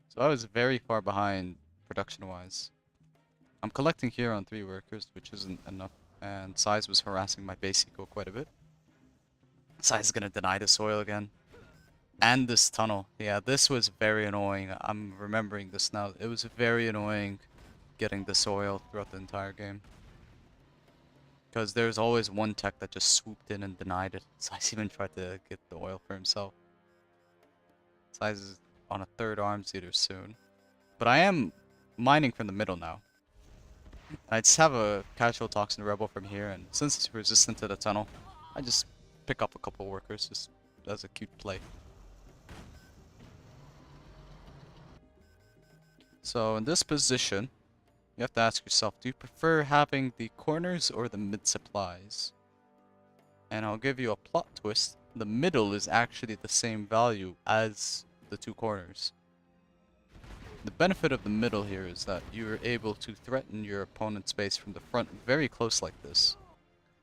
So I was very far behind production-wise. I'm collecting here on 3 workers, which isn't enough, and Size was harassing my base eco quite a bit. Size is gonna deny this oil again. And this tunnel. Yeah, this was very annoying. I'm remembering this now. It was very annoying getting this oil throughout the entire game. Because there's always one tech that just swooped in and denied it. Size even tried to get the oil for himself. Size is on a 3rd arms dealer soon. But I am mining from the middle now. I just have a casual toxin rebel from here, and since it's resistant to the tunnel, I just pick up a couple workers just as a cute play. So in this position, you have to ask yourself, do you prefer having the corners or the mid supplies? And I'll give you a plot twist. The middle is actually the same value as the 2 corners. The benefit of the middle here is that you're able to threaten your opponent's base from the front very close like this.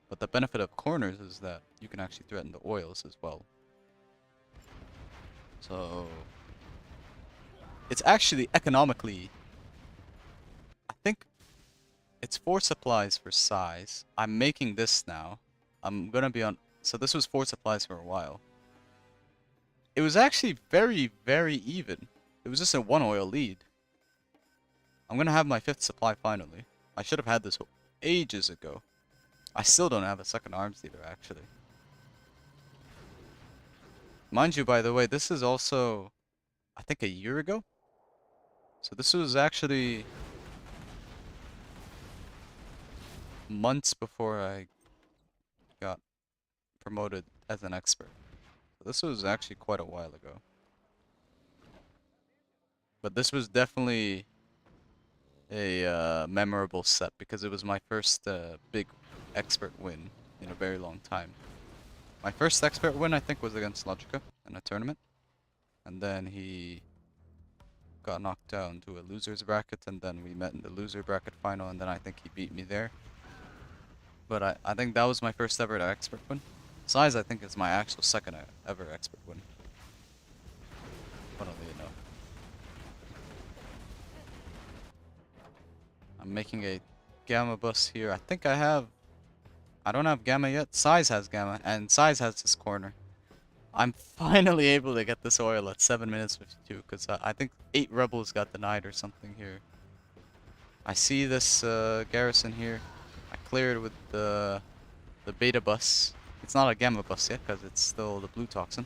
But the benefit of corners is that you can actually threaten the oils as well. So it's actually economically, I think it's 4 supplies for size. I'm making this now. I'm gonna be on, so this was 4 supplies for a while. It was actually very even. It was just a 1 oil lead. I'm gonna have my 5th supply finally. I should have had this ages ago. I still don't have a 2nd arms dealer actually. Mind you, by the way, this is also, I think, a year ago. So this was actually months before I got promoted as an expert. So this was actually quite a while ago. But this was definitely a memorable set because it was my first big expert win in a very long time. My first expert win, I think, was against Logica in a tournament. And then he got knocked down to a loser's bracket, and then we met in the loser bracket final, and then I think he beat me there. But I think that was my first ever expert win. Size, I think, is my actual 2nd ever expert win. Funnily enough. I'm making a gamma bus here. I think I don't have gamma yet. Size has gamma, and Size has this corner. I'm finally able to get this oil at 7 minutes 52, because I think 8 rebels got denied or something here. I see this garrison here. I cleared with the beta bus. It's not a gamma bus yet, because it's still the blue toxin.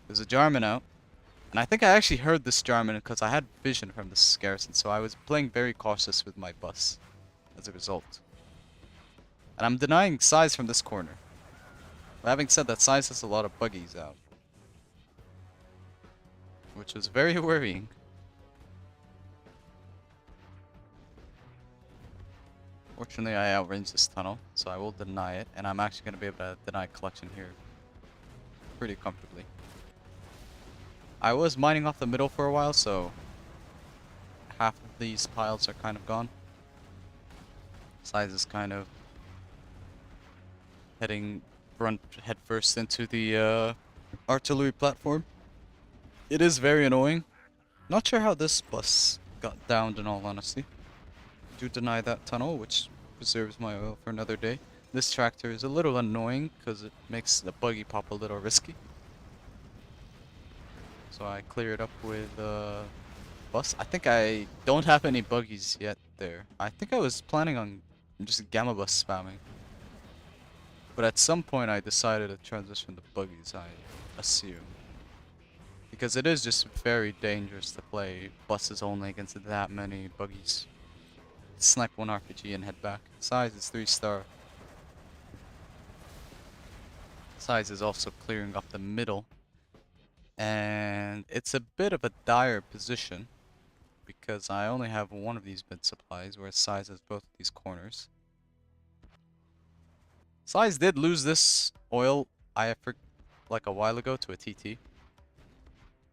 There's a Jarman out. And I think I actually heard this Jarman because I had vision from this garrison, so I was playing very cautious with my bus as a result. And I'm denying Size from this corner. But having said that, Size has a lot of buggies out, which was very worrying. Fortunately, I outranged this tunnel, so I will deny it, and I'm actually going to be able to deny collection here pretty comfortably. I was mining off the middle for a while, so half of these piles are kind of gone. Size is kind of heading run headfirst into the artillery platform. It is very annoying. Not sure how this bus got downed in all honesty. Do deny that tunnel, which preserves my oil for another day. This tractor is a little annoying because it makes the buggy pop a little risky. So I clear it up with bus. I think I don't have any buggies yet there. I think I was planning on just gamma bus spamming. But at some point I decided to transition to buggies, I assume. Because it is just very dangerous to play buses only against that many buggies. Snipe one RPG and head back. Size is 3-star. Size is also clearing up the middle. And it's a bit of a dire position because I only have one of these mid supplies, whereas Size has both of these corners. Size did lose this oil like a while ago to a TT.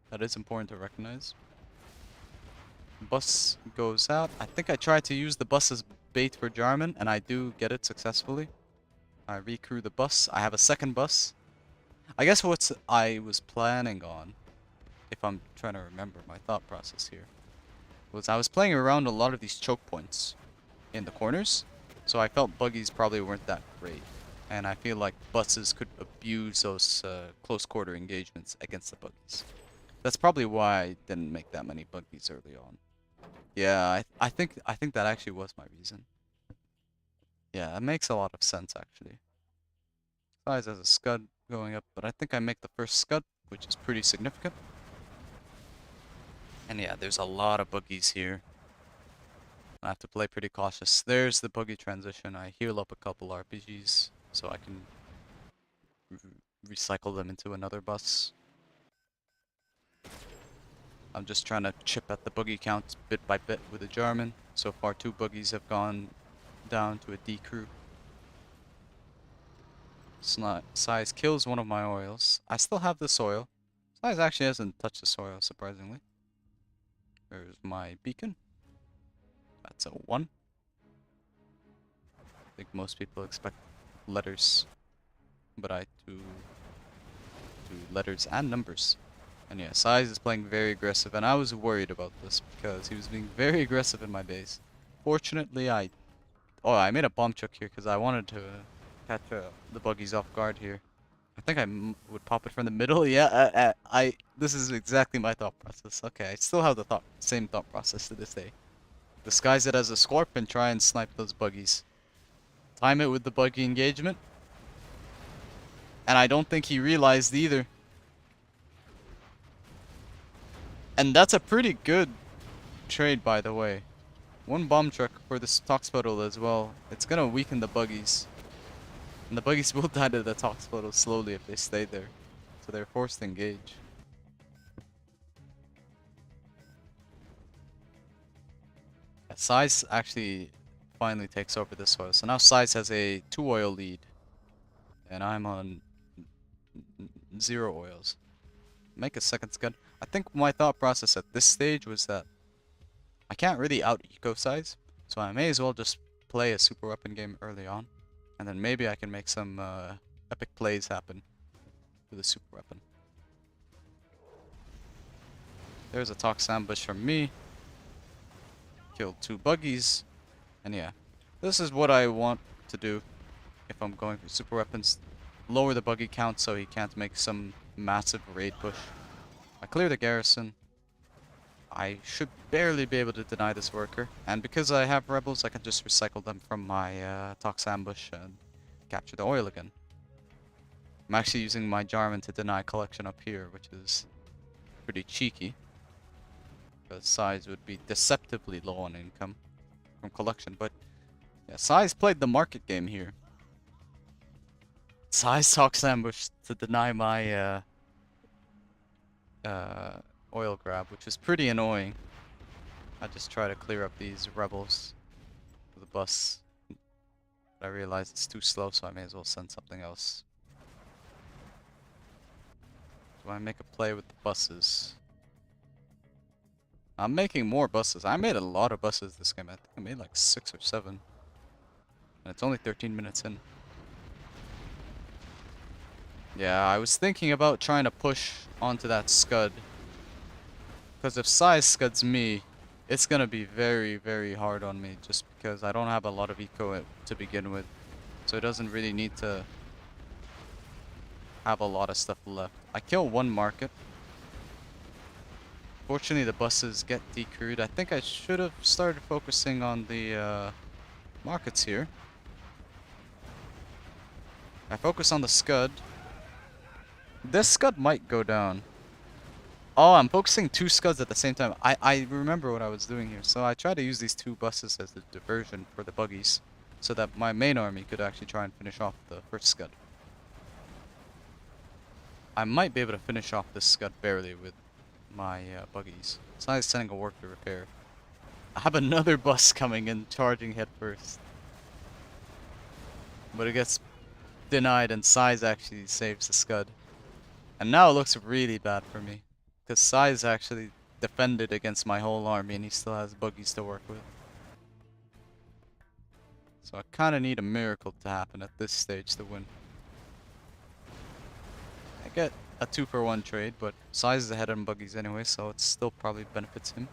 That is important to recognize. Bus goes out. I think I tried to use the bus as bait for Jarman, and I do get it successfully. I recrew the bus. I have a second bus. I guess what I was planning on, if I'm trying to remember my thought process here, was I was playing around a lot of these choke points in the corners, so I felt buggies probably weren't that great. And I feel like buses could abuse those close quarter engagements against the buggies. That's probably why I didn't make that many buggies early on. Yeah, I think that actually was my reason. Yeah, it makes a lot of sense actually. Size has a scud going up, but I think I make the first scud, which is pretty significant. And yeah, there's a lot of buggies here. I have to play pretty cautious. There's the buggy transition. I heal up a couple RPGs so I can recycle them into another bus. I'm just trying to chip at the buggy count bit by bit with the Jarman. So far 2 buggies have gone down to a D crew. Size kills one of my oils. I still have this oil. Size actually hasn't touched this oil, surprisingly. There's my beacon. That's a 1. I think most people expect letters, but I do letters and numbers. And yeah, Size is playing very aggressive, and I was worried about this because he was being very aggressive in my base. Fortunately, I made a bomb chuck here because I wanted to catch the buggies off guard here. I think I would pop it from the middle. Yeah, this is exactly my thought process. Okay, I still have the same thought process to this day. Disguise it as a Scorp and try and snipe those buggies. Time it with the buggy engagement. And I don't think he realized either. And that's a pretty good trade, by the way. 1 bomb truck for this Tox Puddle as well. It's gonna weaken the buggies. And the buggies will die to the Tox Puddle slowly if they stay there. So they're forced to engage. Yeah, Size actually finally takes over this oil. So now Size has a 2 oil lead. And I'm on 0 oils. Make a second scud. I think my thought process at this stage was that I can't really out-eco Size, so I may as well just play a super weapon game early on, and then maybe I can make some epic plays happen with a super weapon. There's a Tox ambush from me. Killed 2 buggies, and yeah, this is what I want to do if I'm going for super weapons. Lower the buggy count so he can't make some massive raid push. I clear the garrison. I should barely be able to deny this worker, and because I have rebels, I can just recycle them from my Tox ambush and capture the oil again. I'm actually using my Jarman to deny collection up here, which is pretty cheeky, because Size would be deceptively low on income from collection, but yeah, Size played the market game here. Size Tox ambush to deny my oil grab, which is pretty annoying. I just try to clear up these rebels with the bus. But I realize it's too slow, so I may as well send something else. Do I make a play with the buses? I'm making more buses. I made a lot of buses this game. I think I made like 6 or 7. And it's only 13 minutes in. Yeah, I was thinking about trying to push onto that scud. Because if Sai scuds me, it's gonna be very, very hard on me. Just because I don't have a lot of eco to begin with. So it doesn't really need to have a lot of stuff left. I kill one market. Fortunately, the buses get decrewed. I think I should have started focusing on the markets here. I focus on the scud. This scud might go down. Oh, I'm focusing two scuds at the same time. I remember what I was doing here. So I tried to use these two buses as the diversion for the buggies. So that my main army could actually try and finish off the first scud. I might be able to finish off this scud barely with my buggies. So I'm sending a work to repair. I have another bus coming in, charging head first. But it gets denied and Size actually saves the scud. And now it looks really bad for me. Because Size actually defended against my whole army and he still has buggies to work with. So I kind of need a miracle to happen at this stage to win. I get a 2-for-1 trade, but Size is ahead on buggies anyway, so it still probably benefits him.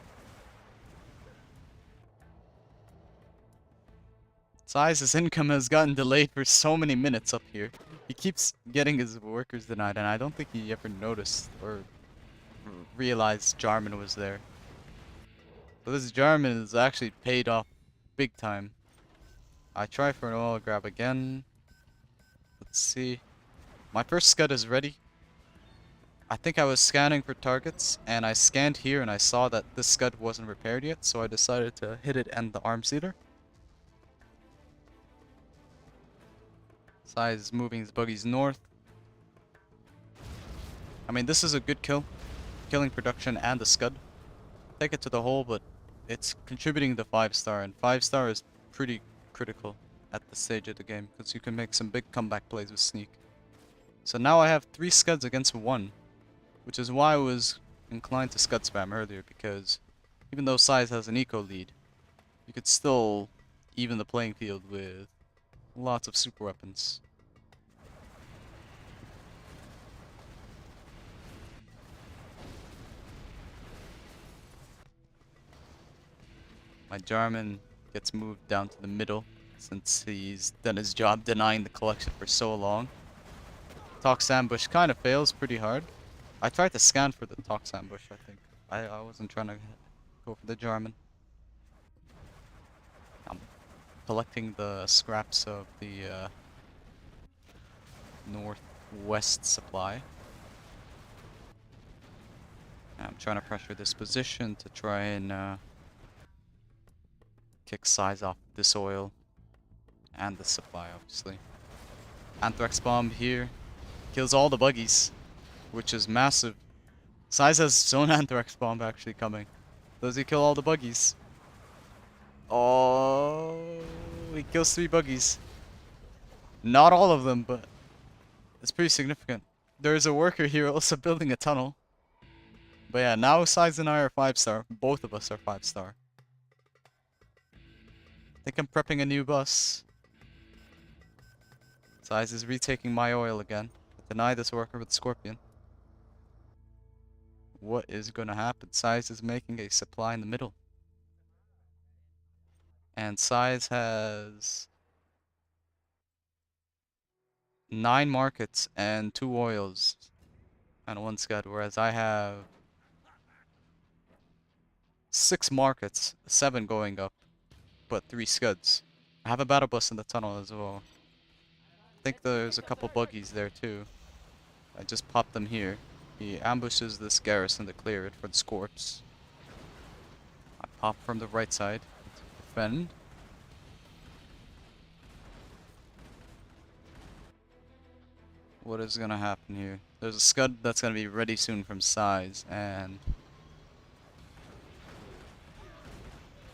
Size's income has gotten delayed for so many minutes up here. He keeps getting his workers denied, and I don't think he ever noticed or realized Jarman was there. So this Jarman is actually paid off big time. I try for an oil grab again. Let's see. My first scud is ready. I think I was scanning for targets, and I scanned here and I saw that this scud wasn't repaired yet, so I decided to hit it and the arms leader. Size is moving his buggies north. I mean, this is a good kill. Killing production and the scud. Take it to the hole, but it's contributing to 5-star, and 5-star is pretty critical at this stage of the game, because you can make some big comeback plays with sneak. So now I have 3 scuds against 1, which is why I was inclined to scud spam earlier, because even though Size has an eco lead, you could still even the playing field with lots of super weapons. My Jarman gets moved down to the middle since he's done his job denying the collection for so long. Tox ambush kind of fails pretty hard. I tried to scan for the Tox ambush, I think. I wasn't trying to go for the Jarman. I'm collecting the scraps of the northwest supply. I'm trying to pressure this position to try and kick Size off this oil and the supply, obviously. Anthrax bomb here kills all the buggies, which is massive. Size has his own Anthrax bomb actually coming. Does he kill all the buggies? Oh, he kills 3 buggies. Not all of them, but it's pretty significant. There's a worker here also building a tunnel. But yeah, now Size and I are 5-star. Both of us are 5-star. I think I'm prepping a new bus. Size is retaking my oil again. Deny this worker with Scorpion. What is gonna happen? Size is making a supply in the middle. And Size has 9 markets and 2 oils and 1 scud, whereas I have 6 markets, 7 going up, but 3 scuds. I have a battle bus in the tunnel as well. I think there's a couple buggies there too. I just popped them here. He ambushes this garrison to clear it for the Scorps. I pop from the right side to defend. What is gonna happen here? There's a scud that's gonna be ready soon from Size, and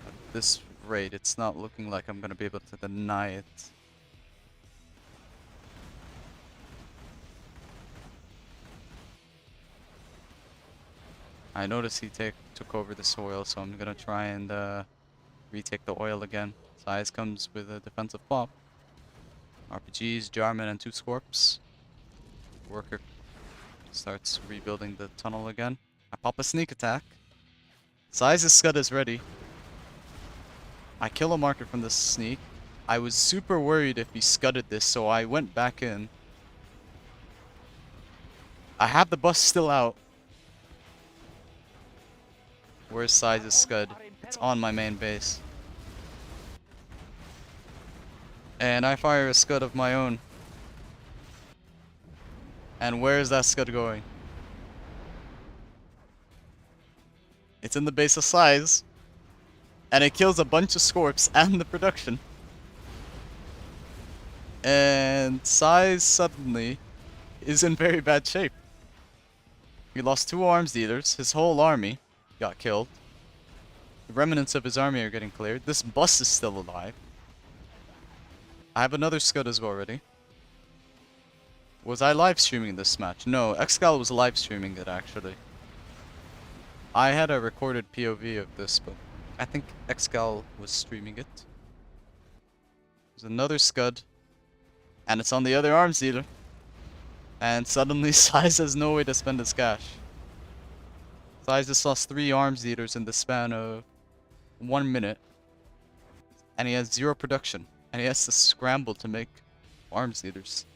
at this rate, it's not looking like I'm gonna be able to deny it. I noticed he took over this oil, so I'm gonna try and retake the oil again. Size comes with a defensive pop. RPGs, Jarman, and 2 Scorps. Worker starts rebuilding the tunnel again. I pop a sneak attack. Size's Scud is ready. I kill a marker from the sneak. I was super worried if he scudded this, so I went back in. I have the bus still out. Where's Size's Scud? It's on my main base. And I fire a Scud of my own. And where is that Scud going? It's in the base of Size. And it kills a bunch of Scorps and the production. And Size suddenly is in very bad shape. He lost 2 arms dealers. His whole army got killed. The remnants of his army are getting cleared. This bus is still alive. I have another Scud as well already. Was I live streaming this match? No, Excal was live streaming it actually. I had a recorded POV of this, but I think Excal was streaming it. There's another Scud. And it's on the other arms dealer. And suddenly Size has no way to spend his cash. Size just lost 3 arms dealers in the span of 1 minute. And he has 0 production. And he has to scramble to make arms dealers.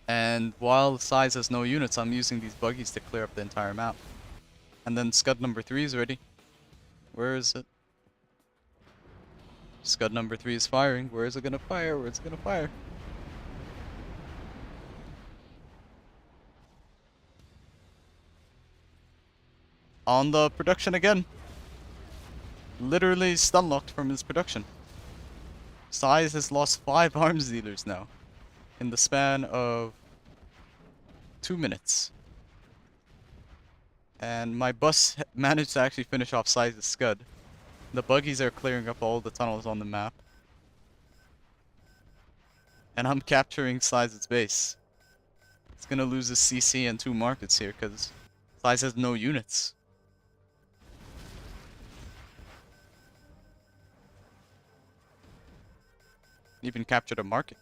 And while Size has no units, I'm using these buggies to clear up the entire map. And then Scud number 3 is ready. Where is it? Scud number 3 is firing. Where is it gonna fire? Where is it gonna fire? On the production again. Literally stun locked from his production. Size has lost 5 arms dealers now. In the span of 2 minutes. And my bus managed to actually finish off Size's Scud. The buggies are clearing up all the tunnels on the map. And I'm capturing Size's base. It's gonna lose his CC and 2 markets here because Size has no units. Even captured a market.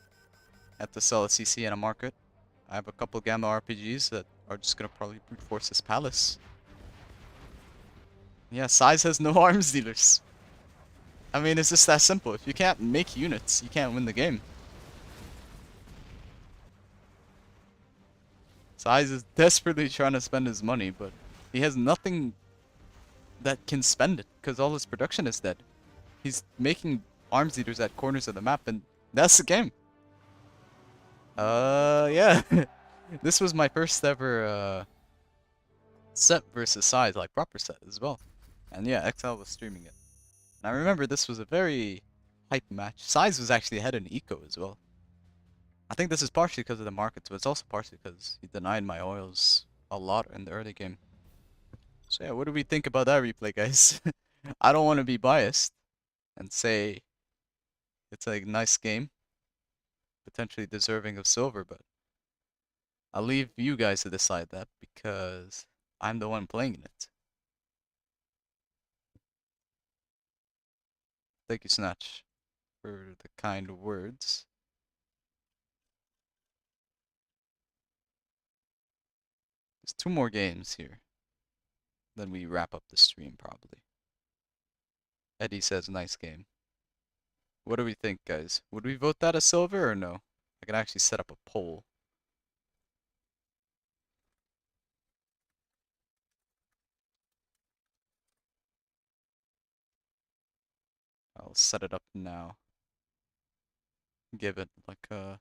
Have to sell a CC and a market. I have a couple Gamma RPGs that are just gonna probably brute force his palace. Yeah, Size has no arms dealers. I mean, it's just that simple. If you can't make units, you can't win the game. Size is desperately trying to spend his money, but he has nothing that can spend it because all his production is dead. He's making arms dealers at corners of the map, and that's the game. Yeah. This was my first ever set versus Size, like proper set as well. And yeah, XL was streaming it. And I remember this was a very hype match. Size was actually ahead in eco as well. I think this is partially because of the markets, but it's also partially because he denied my oils a lot in the early game. So yeah, what do we think about that replay, guys? I don't want to be biased and say it's a nice game, potentially deserving of silver, but I'll leave you guys to decide that because I'm the one playing it. Thank you, Snatch, for the kind words. There's 2 more games here. Then we wrap up the stream, probably. Eddie says, nice game. What do we think, guys? Would we vote that as silver or no? I can actually set up a poll. I'll set it up now. Give it like a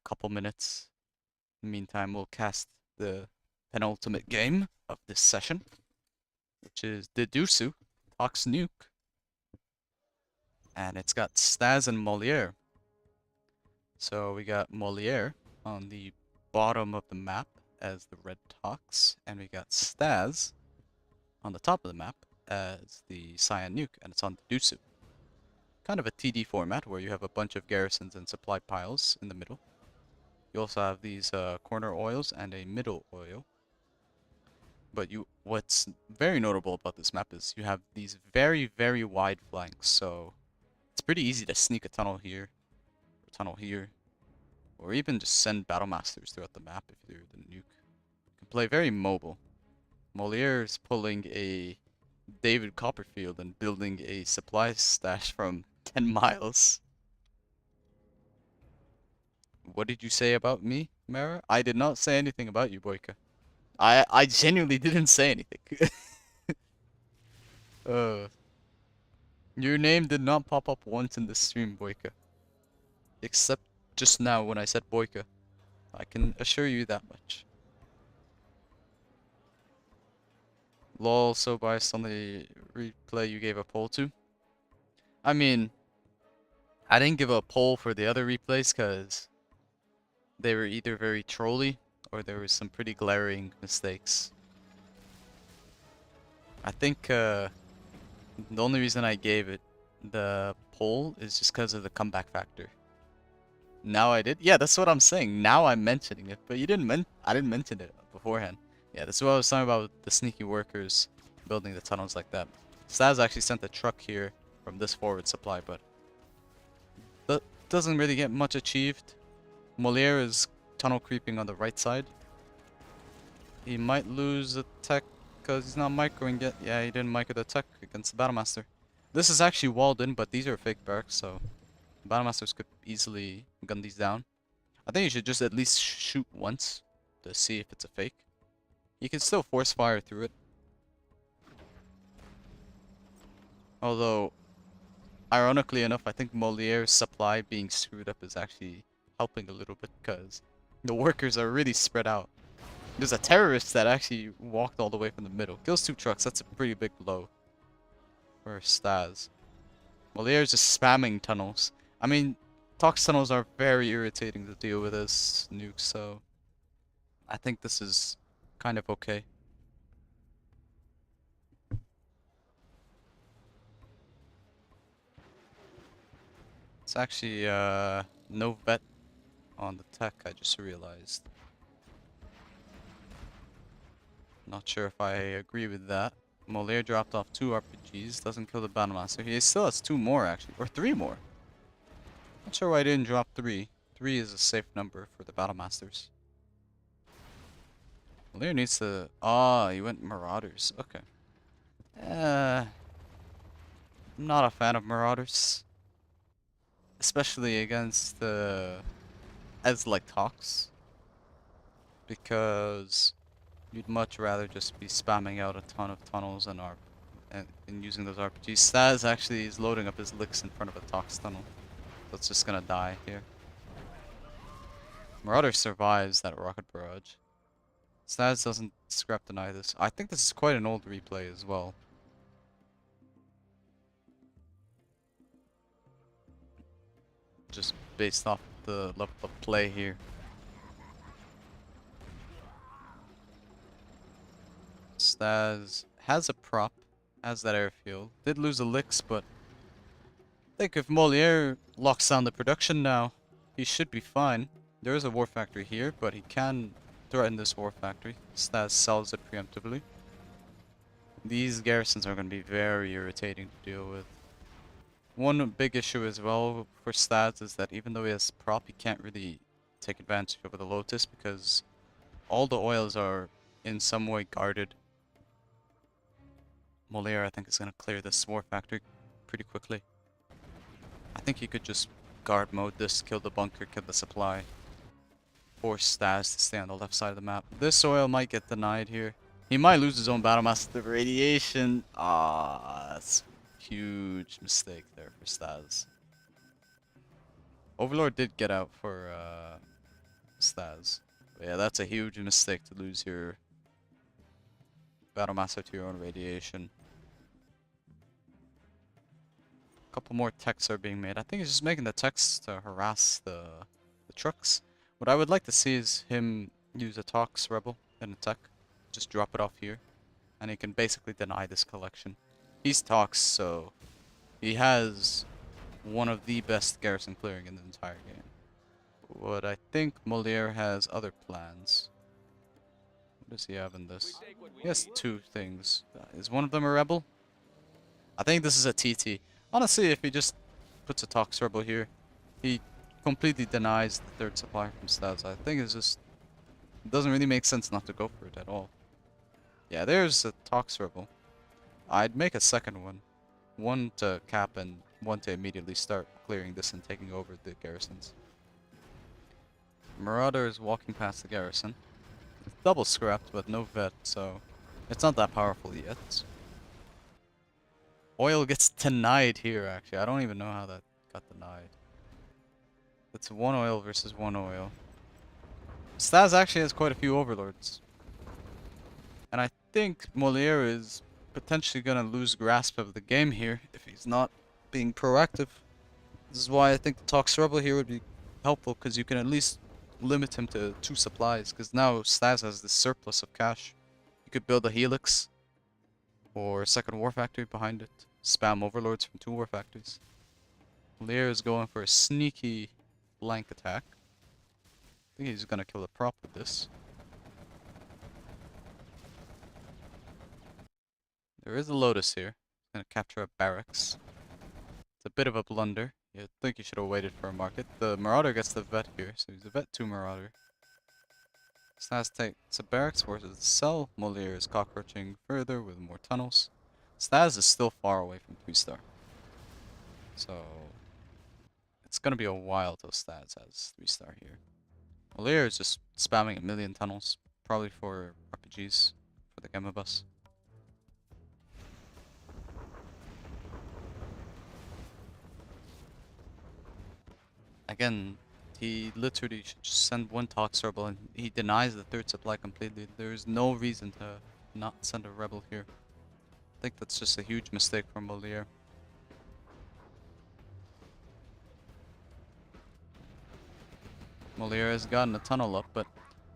couple minutes. In the meantime, we'll cast the penultimate game of this session, which is the Dusu, Tox Nuke. And it's got Staz and Moliere. So we got Moliere on the bottom of the map as the red Tox, and we got Staz on the top of the map as the Cyan Nuke, and it's on the Dusu. Kind of a TD format where you have a bunch of garrisons and supply piles in the middle. You also have these corner oils and a middle oil. But what's very notable about this map is you have these very, very wide flanks. So it's pretty easy to sneak a tunnel here, Or even just send battle masters throughout the map if you're the nuke. You can play very mobile. Moliere is pulling a David Copperfield and building a supply stash from 10 miles. What did you say about me, Mara? I did not say anything about you, Boyka. I genuinely didn't say anything. uh, your name did not pop up once in the stream, Boyka. Except just now when I said Boyka. I can assure you that much. Lol, so biased on the replay you gave a poll to. I mean, I didn't give a poll for the other replays because they were either very trolly or there was some pretty glaring mistakes. I think the only reason I gave it the poll is just because of the comeback factor. Now I did? Yeah, that's what I'm saying. Now I'm mentioning it, but you didn't I didn't mention it beforehand. Yeah, that's what I was talking about with the sneaky workers building the tunnels like that. Staz actually sent a truck here from this forward supply, but that doesn't really get much achieved. Moliere is tunnel creeping on the right side. He might lose a tech because he's not microing yet. Yeah, he didn't micro the tech against the Battlemaster. This is actually walled in, but these are fake barracks, so Battlemasters could easily gun these down. I think you should just at least shoot once to see if it's a fake. You can still force fire through it. Although, ironically enough, I think Moliere's supply being screwed up is actually helping a little bit because the workers are really spread out. There's a terrorist that actually walked all the way from the middle. Kills 2 trucks, that's a pretty big blow for Staz. Moliere's just spamming tunnels. I mean, Tox tunnels are very irritating to deal with as nukes, so I think this is kind of okay. It's actually no vet on the tech, I just realized. Not sure if I agree with that. Moliere dropped off 2 RPGs, doesn't kill the Battlemaster. He still has 2 more actually, or 3 more. Not sure why I didn't drop 3. 3 is a safe number for the Battlemasters. Moliere needs to... Ah, he went Marauders. Okay. I'm not a fan of Marauders. Especially against as like Tox. Because you'd much rather just be spamming out a ton of tunnels and using those RPGs. Staz actually is loading up his licks in front of a Tox tunnel. So it's just gonna die here. Marauder survives that rocket barrage. Staz doesn't scrap deny this. I think this is quite an old replay as well. Just based off the level of play here. Staz has a prop, has that airfield. Did lose a licks, but I think if Moliere locks down the production now, he should be fine. There is a war factory here, but he can threaten this war factory. Staz sells it preemptively. These garrisons are going to be very irritating to deal with. One big issue as well for Staz is that even though he has prop, he can't really take advantage over the Lotus because all the oils are in some way guarded. Moliere, I think, is going to clear this war factory pretty quickly. I think he could just guard mode this, kill the bunker, kill the supply. Force Staz to stay on the left side of the map. This oil might get denied here. He might lose his own Battlemaster to radiation. Ah, that's a huge mistake there for Staz. Overlord did get out for Staz. But yeah, that's a huge mistake to lose your Battlemaster to your own radiation. A couple more techs are being made. I think he's just making the techs to harass the trucks. What I would like to see is him use a Tox Rebel in a tech. Just drop it off here. And he can basically deny this collection. He's Tox, so he has one of the best garrison clearing in the entire game. But I think Moliere has other plans. What does he have in this? He has 2 things. Is one of them a rebel? I think this is a TT. Honestly, if he just puts a Tox Rebel here, he completely denies the third supply from Staz. I think it's just it doesn't really make sense not to go for it at all. Yeah, there's a Tox Rebel. I'd make a second one. One to cap and one to immediately start clearing this and taking over the garrisons. Marauder is walking past the garrison. It's double scrapped, but no vet, so it's not that powerful yet. Oil gets denied here, actually. I don't even know how that got denied. It's one oil versus one oil. Staz actually has quite a few overlords. And I think Moliere is potentially going to lose grasp of the game here if he's not being proactive. This is why I think the Tox Rebel here would be helpful, because you can at least limit him to 2 supplies, because now Staz has this surplus of cash. You could build a Helix or a second War Factory behind it. Spam overlords from 2 War Factories. Moliere is going for a sneaky flank attack. I think he's going to kill the prop with this. There is a Lotus here. He's going to capture a barracks. It's a bit of a blunder. I think he should have waited for a market. The Marauder gets the vet here, so he's a vet 2 Marauder. Staz takes a barracks, forces the cell. Moliere is cockroaching further with more tunnels. Staz is still far away from 3-star. So it's going to be a while till Staz has 3-star here. Moliere is just spamming a million tunnels, probably for RPGs, for the Gamma Bus. Again, he literally should just send one Tox Rebel, and he denies the third supply completely. There is no reason to not send a Rebel here. I think that's just a huge mistake from Moliere. Moliere has gotten a tunnel up, but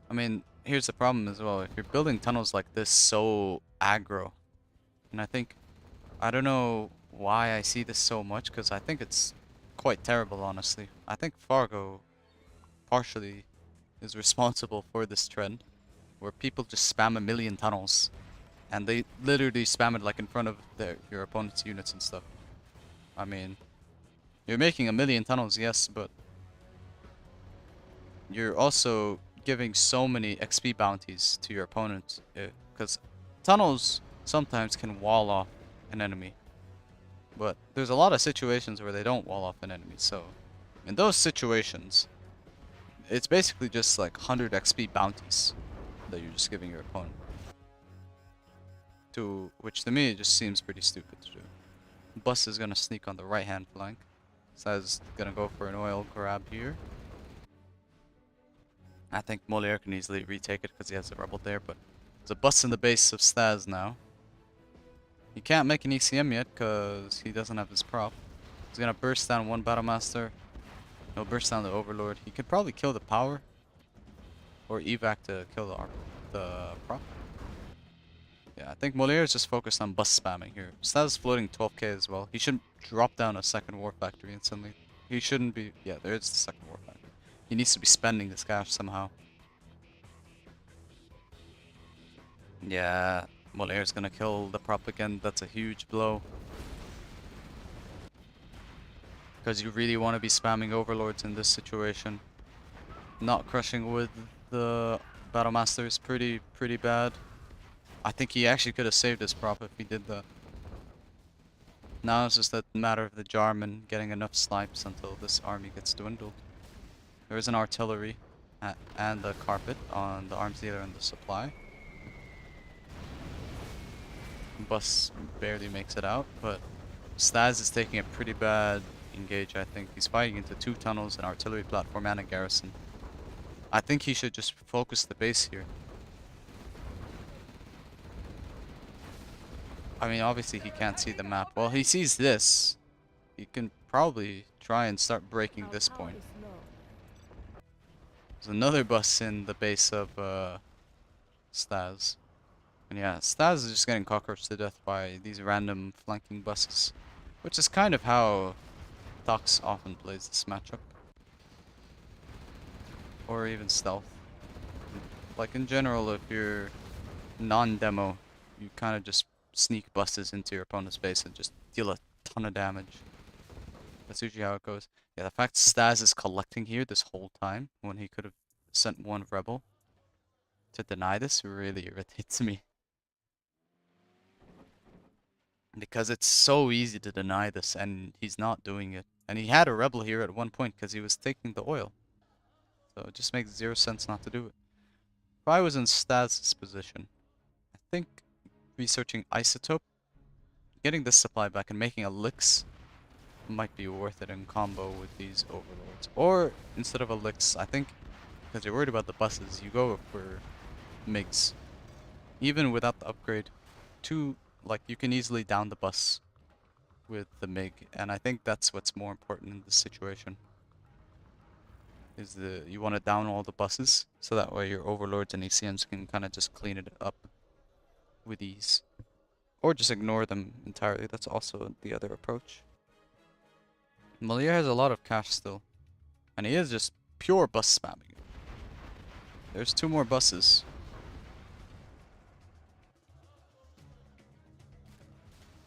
I mean, here's the problem as well. If you're building tunnels like this so aggro, and I don't know why I see this so much, because I think it's quite terrible, honestly. I think Fargo partially is responsible for this trend, where people just spam a million tunnels, and they literally spam it like in front of your opponent's units and stuff. I mean, you're making a million tunnels, yes, but you're also giving so many XP bounties to your opponent, because tunnels sometimes can wall off an enemy, but there's a lot of situations where they don't wall off an enemy. So in those situations, it's basically just like 100 XP bounties that you're just giving your opponent, which to me just seems pretty stupid to do. Bus is gonna sneak on the right hand flank. Staz gonna go for an oil grab here. I think Moliere can easily retake it because he has a rebel there, but there's a bus in the base of Staz now. He can't make an ECM yet because he doesn't have his prop. He's gonna burst down one Battlemaster. He'll burst down the Overlord. He could probably kill the power or evac to kill the prop. Yeah, I think Moliere is just focused on bus spamming here. Staz is floating 12k as well. He should drop down a second War Factory instantly. He shouldn't be... Yeah, there is the second War Factory. He needs to be spending this cash somehow. Yeah, Moliere's gonna kill the prop again. That's a huge blow. Because you really want to be spamming Overlords in this situation. Not crushing with the Battlemaster is pretty bad. I think he actually could have saved his prop if he did that. Now it's just a matter of the Jarman getting enough snipes until this army gets dwindled. There is an artillery and a carpet on the arms dealer and the supply. Bus barely makes it out, but Staz is taking a pretty bad engage, I think. He's fighting into 2 tunnels, an artillery platform, and a garrison. I think he should just focus the base here. I mean, obviously he can't see the map. Well, he sees this. He can probably try and start breaking this point. There's another bus in the base of Staz. And yeah, Staz is just getting cockroached to death by these random flanking buses. Which is kind of how Tox often plays this matchup. Or even stealth. Like in general, if you're non-demo, you kind of just sneak buses into your opponent's base and just deal a ton of damage. That's usually how it goes. Yeah, the fact Staz is collecting here this whole time when he could have sent one rebel to deny this really irritates me. Because it's so easy to deny this and he's not doing it. And he had a rebel here at one point because he was taking the oil. So it just makes zero sense not to do it. If I was in Staz's position, I think researching isotope, getting this supply back and making a Elix might be worth it in combo with these overlords. Or instead of a Elix, I think because you're worried about the buses, you go for MiGs. Even without the upgrade, like you can easily down the bus with the MiG, and I think that's what's more important in this situation. Is you want to down all the buses so that way your overlords and ECMs can kind of just clean it up with ease. Or just ignore them entirely, that's also the other approach. Moliere has a lot of cash still, and he is just pure bus spamming. There's 2 more buses.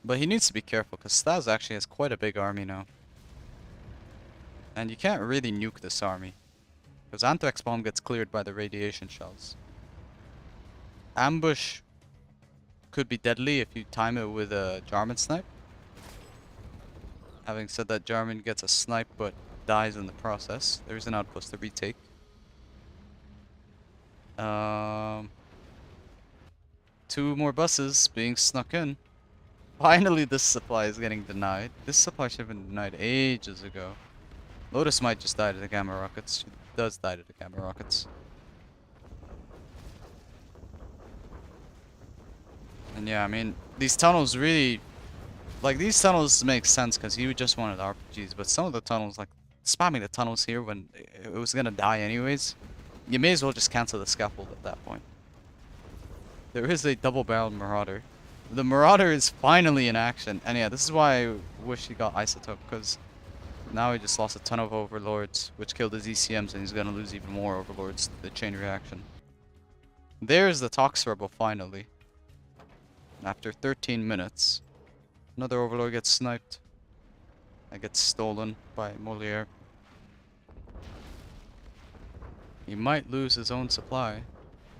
But he needs to be careful, because Staz actually has quite a big army now. And you can't really nuke this army, because Anthrax Bomb gets cleared by the radiation shells. Ambush could be deadly if you time it with a Jarman snipe. Having said that, Jarman gets a snipe but dies in the process. There's an outpost to retake. 2 more buses being snuck in. Finally, this supply is getting denied. This supply should have been denied ages ago. Lotus might just die to the gamma rockets. She does die to the gamma rockets. And yeah, I mean, these tunnels really... Like, these tunnels make sense because he just wanted RPGs, but some of the tunnels, like, spamming the tunnels here when it was gonna die anyways, you may as well just cancel the scaffold at that point. There is a double-barreled Marauder. The Marauder is finally in action, and yeah, this is why I wish he got Isotope, because now he just lost a ton of Overlords, which killed his ECMs, and he's gonna lose even more Overlords to the chain reaction. There's the Tox Rebel finally. After 13 minutes. Another Overlord gets sniped. That gets stolen by Moliere. He might lose his own supply.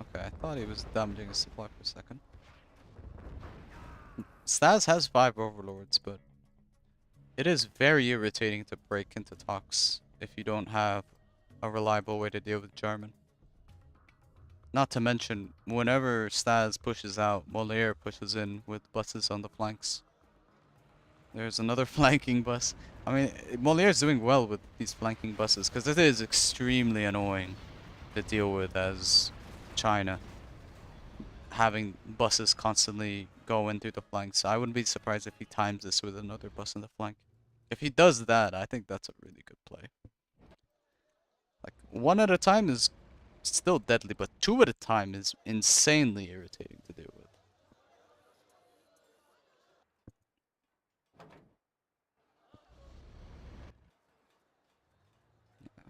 Okay, I thought he was damaging his supply for a second. Staz has 5 Overlords, but it is very irritating to break into Tox if you don't have a reliable way to deal with Jarman. Not to mention, whenever Staz pushes out, Moliere pushes in with buses on the flanks. There's another flanking bus. I mean, Moliere's doing well with these flanking buses, because it is extremely annoying to deal with as China. Having buses constantly go in through the flanks. I wouldn't be surprised if he times this with another bus in the flank. If he does that, I think that's a really good play. Like, 1 at a time is still deadly, but 2 at a time is insanely irritating to deal with.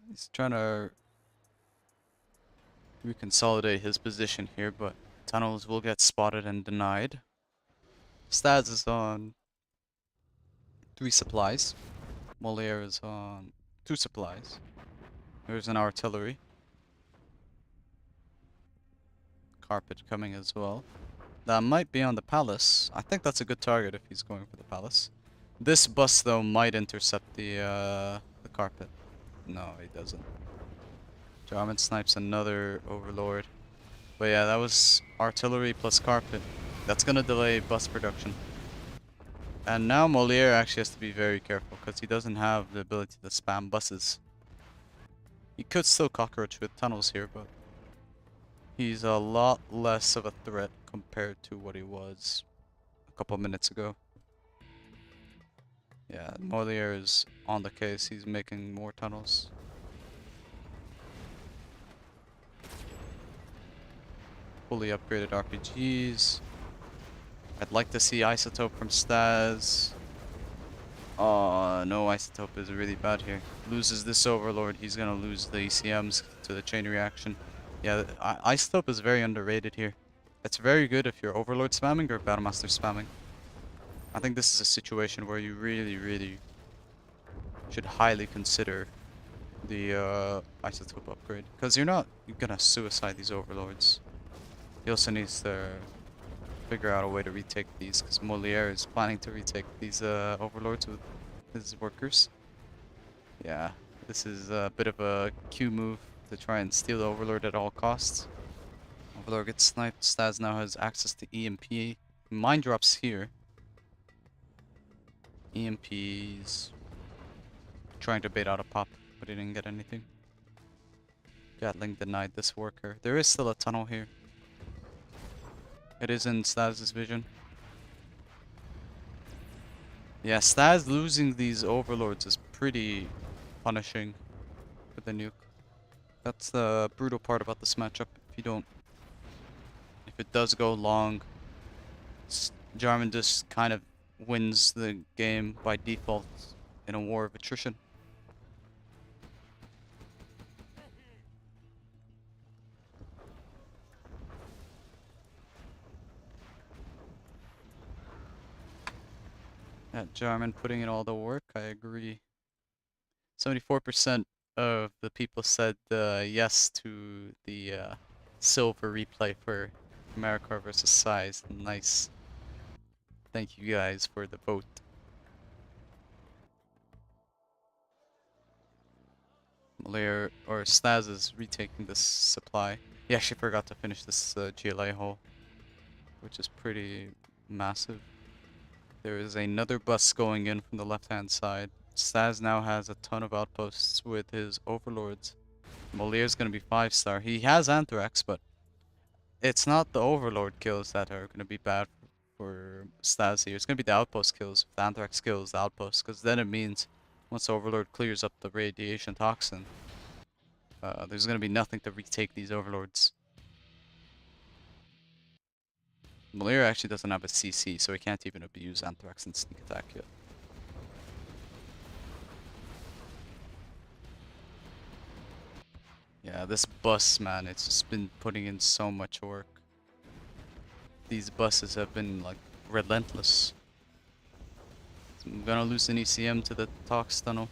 He's trying to reconsolidate his position here, but tunnels will get spotted and denied. Staz is on 3 supplies. Moliere is on 2 supplies. There's an artillery. Carpet coming as well. That might be on the palace. I think that's a good target if he's going for the palace. This bus though might intercept the carpet. No, he doesn't. Jarman snipes another overlord. But yeah, that was artillery plus carpet. That's gonna delay bus production. And now Moliere actually has to be very careful because he doesn't have the ability to spam buses. He could still cockroach with tunnels here, but he's a lot less of a threat compared to what he was a couple minutes ago. Yeah, Moliere is on the case. He's making more tunnels. Fully upgraded RPGs. I'd like to see Isotope from Staz. Oh, no, Isotope is really bad here. Loses this Overlord, he's gonna lose the ECMs to the chain reaction. Yeah, Isotope is very underrated here. It's very good if you're Overlord spamming or Battlemaster spamming. I think this is a situation where you really should highly consider the isotope upgrade, because you're not gonna suicide these overlords. He also needs to figure out a way to retake these, because Moliere is planning to retake these overlords with his workers. Yeah, this is a bit of a Q move to try and steal the overlord at all costs. Overlord gets sniped. Staz now has access to EMP. Mine drops here. EMP's trying to bait out a pop, but he didn't get anything. Gatling denied this worker. There is still a tunnel here. It is in Staz's vision. Yeah, Staz losing these overlords is pretty punishing for the nuke. That's the brutal part about this matchup. If it does go long, Jarman just kind of wins the game by default in a war of attrition. Jarman putting in all the work, I agree. 74% of the people said yes to the silver replay for AmeriCorps versus Size. Nice. Thank you guys for the vote. Moliere or Staz is retaking this supply. He actually forgot to finish this GLA hole, which is pretty massive. There is another bus going in from the left-hand side. Staz now has a ton of outposts with his overlords. Moliere's gonna be 5-star. He has Anthrax, but it's not the overlord kills that are gonna be bad for Staz here. It's gonna be the outpost kills. If the Anthrax kills the outpost, because then it means once the overlord clears up the radiation toxin, there's gonna be nothing to retake these overlords. Moliere actually doesn't have a CC, so he can't even abuse Anthrax and sneak attack yet. Yeah, this bus, man, it's just been putting in so much work. These buses have been, like, relentless. So I'm gonna lose an ECM to the Tox tunnel.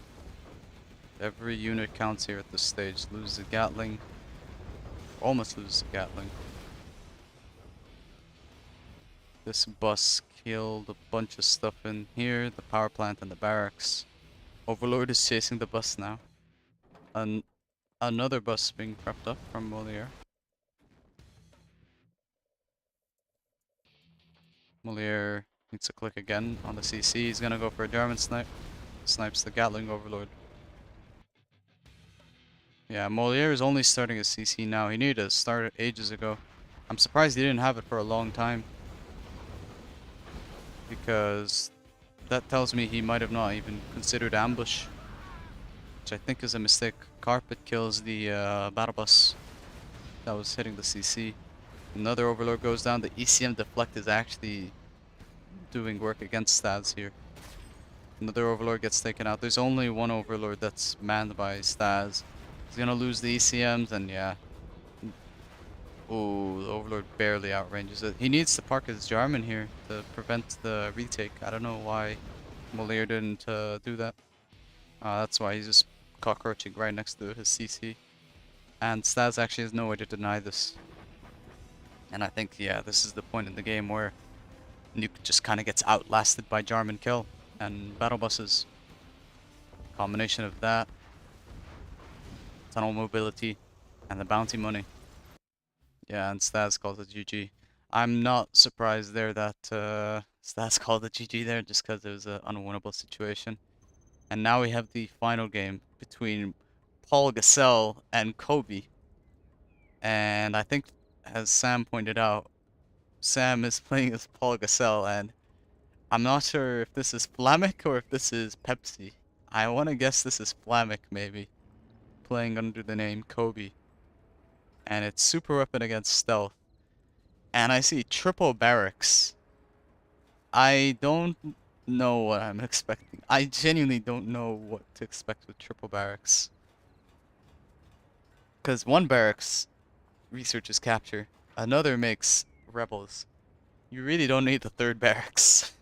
Every unit counts here at this stage. Lose the Gatling. Almost lose the Gatling. This bus killed a bunch of stuff in here. The power plant and the barracks. Overlord is chasing the bus now. Another bus being prepped up from Moliere. Moliere needs to click again on the CC. He's gonna go for a German snipe. Snipes the Gatling Overlord. Yeah, Moliere is only starting his CC now. He needed to start it ages ago. I'm surprised he didn't have it for a long time, because that tells me he might have not even considered ambush, which I think is a mistake. Carpet kills the battle bus that was hitting the CC. Another Overlord goes down. The ECM deflect is actually doing work against Staz here. Another Overlord gets taken out. There's only one Overlord that's manned by Staz. He's gonna lose the ECMs, and yeah. Ooh, the Overlord barely outranges it. He needs to park his Jarman here to prevent the retake. I don't know why Moliere didn't do that. That's why he's just cockroaching right next to his CC. And Staz actually has no way to deny this. And I think, yeah, this is the point in the game where Nuke just kind of gets outlasted by Jarman kill and battle buses. Combination of that, tunnel mobility, and the bounty money. Yeah, and Staz calls it GG. I'm not surprised there that Staz called it GG there, just because it was an unwinnable situation. And now we have the final game between Paul Gazell and Kobe. And I think, as Sam pointed out, Sam is playing as Paul Gazell, and I'm not sure if this is Flamic or if this is Pepsi. I want to guess this is Flamic, maybe, playing under the name Kobe. And it's super weapon against stealth. And I see triple barracks. I don't know what I'm expecting. I genuinely don't know what to expect with triple barracks. Because one barracks researches capture, another makes rebels. You really don't need the third barracks.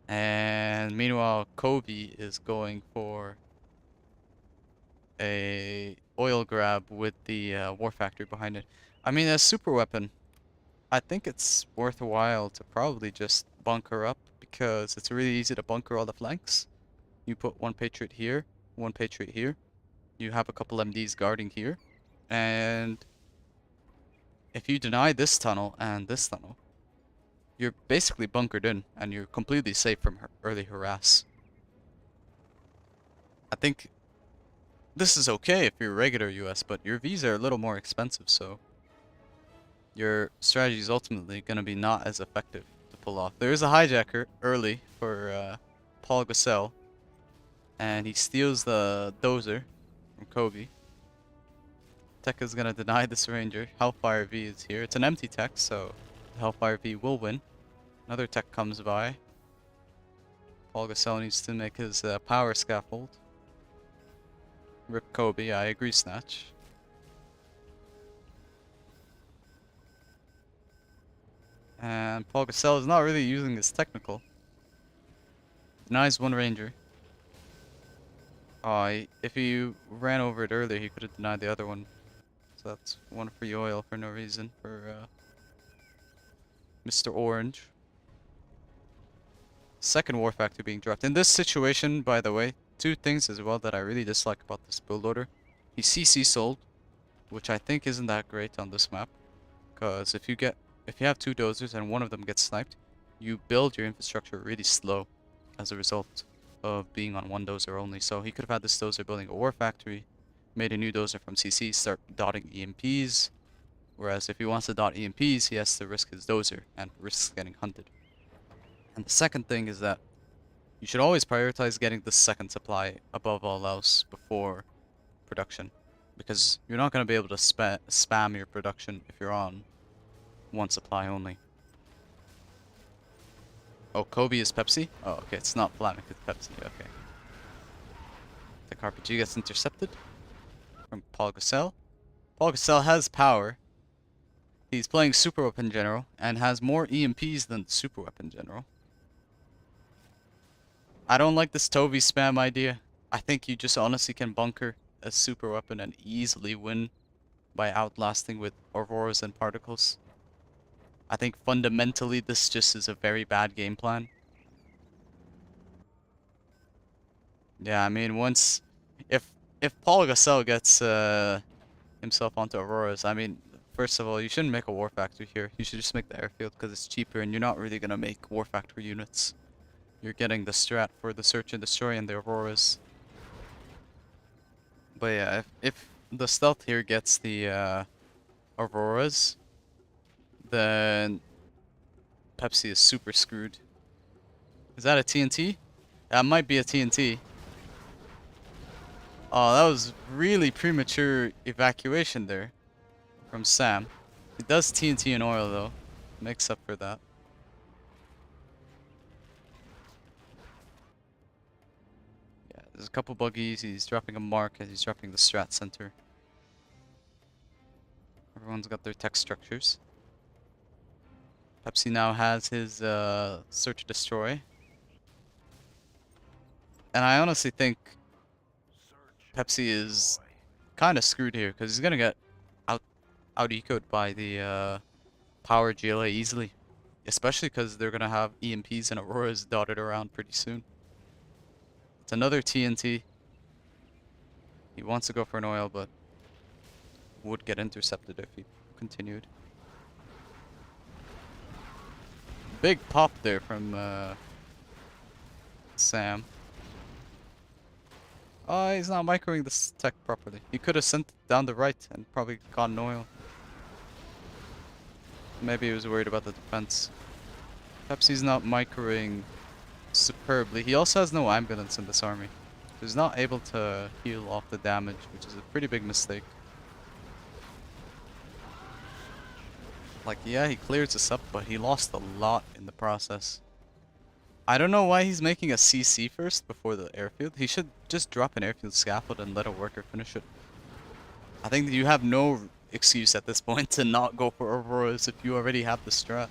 And meanwhile, Kobe is going for a oil grab with the war factory behind it. I mean, a super weapon. I think it's worthwhile to probably just bunker up because it's really easy to bunker all the flanks. You put one Patriot here, one Patriot here. You have a couple MDs guarding here. And if you deny this tunnel and this tunnel, you're basically bunkered in and you're completely safe from early harass. I think this is okay if you're regular US, but your Vs are a little more expensive, so your strategy is ultimately going to be not as effective to pull off. There is a hijacker early for Paul Gazell, and he steals the dozer from Kobe. Tech is going to deny this ranger. Hellfire V is here. It's an empty tech, so the Hellfire V will win. Another tech comes by. Paul Gazell needs to make his power scaffold. Rip Kobe, I agree, Snatch. And Paul Gazell is not really using his technical. Denies one ranger. If he ran over it earlier, he could have denied the other one. So that's one free oil for no reason for Mr. Orange. Second war factor being dropped. In this situation, by the way, two things as well that I really dislike about this build order. He CC sold, which I think isn't that great on this map. Because if you have two dozers and one of them gets sniped, you build your infrastructure really slow as a result of being on one dozer only. So he could have had this dozer building a war factory, made a new dozer from CC, start dotting EMPs. Whereas if he wants to dot EMPs, he has to risk his dozer and risks getting hunted. And the second thing is that you should always prioritize getting the second supply above all else before production. Because you're not going to be able to spam your production if you're on one supply only. Oh, Kobe is Pepsi? Oh, okay, it's not Flamic, it's Pepsi, okay. The RPG gets intercepted from Paul Gazell. Paul Gazell has power. He's playing Super Weapon General and has more EMPs than Super Weapon General. I don't like this Toby spam idea. I think you just honestly can bunker a super weapon and easily win by outlasting with Auroras and Particles. I think fundamentally this just is a very bad game plan. Yeah, I mean if Paul Gazell gets himself onto Auroras, I mean first of all you shouldn't make a war factory here. You should just make the airfield because it's cheaper and you're not really gonna make war factory units. You're getting the strat for the search and destroy and the Auroras. But yeah, if the stealth here gets the Auroras, then Pepsi is super screwed. Is that a TNT? That might be a TNT. Oh, that was really premature evacuation there from Sam. He does TNT and oil though. Makes up for that. Yeah, there's a couple buggies. He's dropping a mark as he's dropping the strat center. Everyone's got their tech structures. Pepsi now has his search and destroy. And I honestly think Pepsi is kind of screwed here because he's gonna get out ecoed by the power GLA easily, especially because they're gonna have EMPs and Auroras dotted around pretty soon. It's another TNT. He wants to go for an oil, but would get intercepted if he continued. Big pop there from Sam. Oh, he's not microing this tech properly. He could have sent it down the right and probably gotten oil. Maybe he was worried about the defense. Pepsi's not microing superbly. He also has no ambulance in this army. He's not able to heal off the damage, which is a pretty big mistake. Like, yeah, he clears this up, but he lost a lot in the process. I don't know why he's making a CC first before the airfield. He should just drop an airfield scaffold and let a worker finish it. I think that you have no excuse at this point to not go for Auroras if you already have the strat.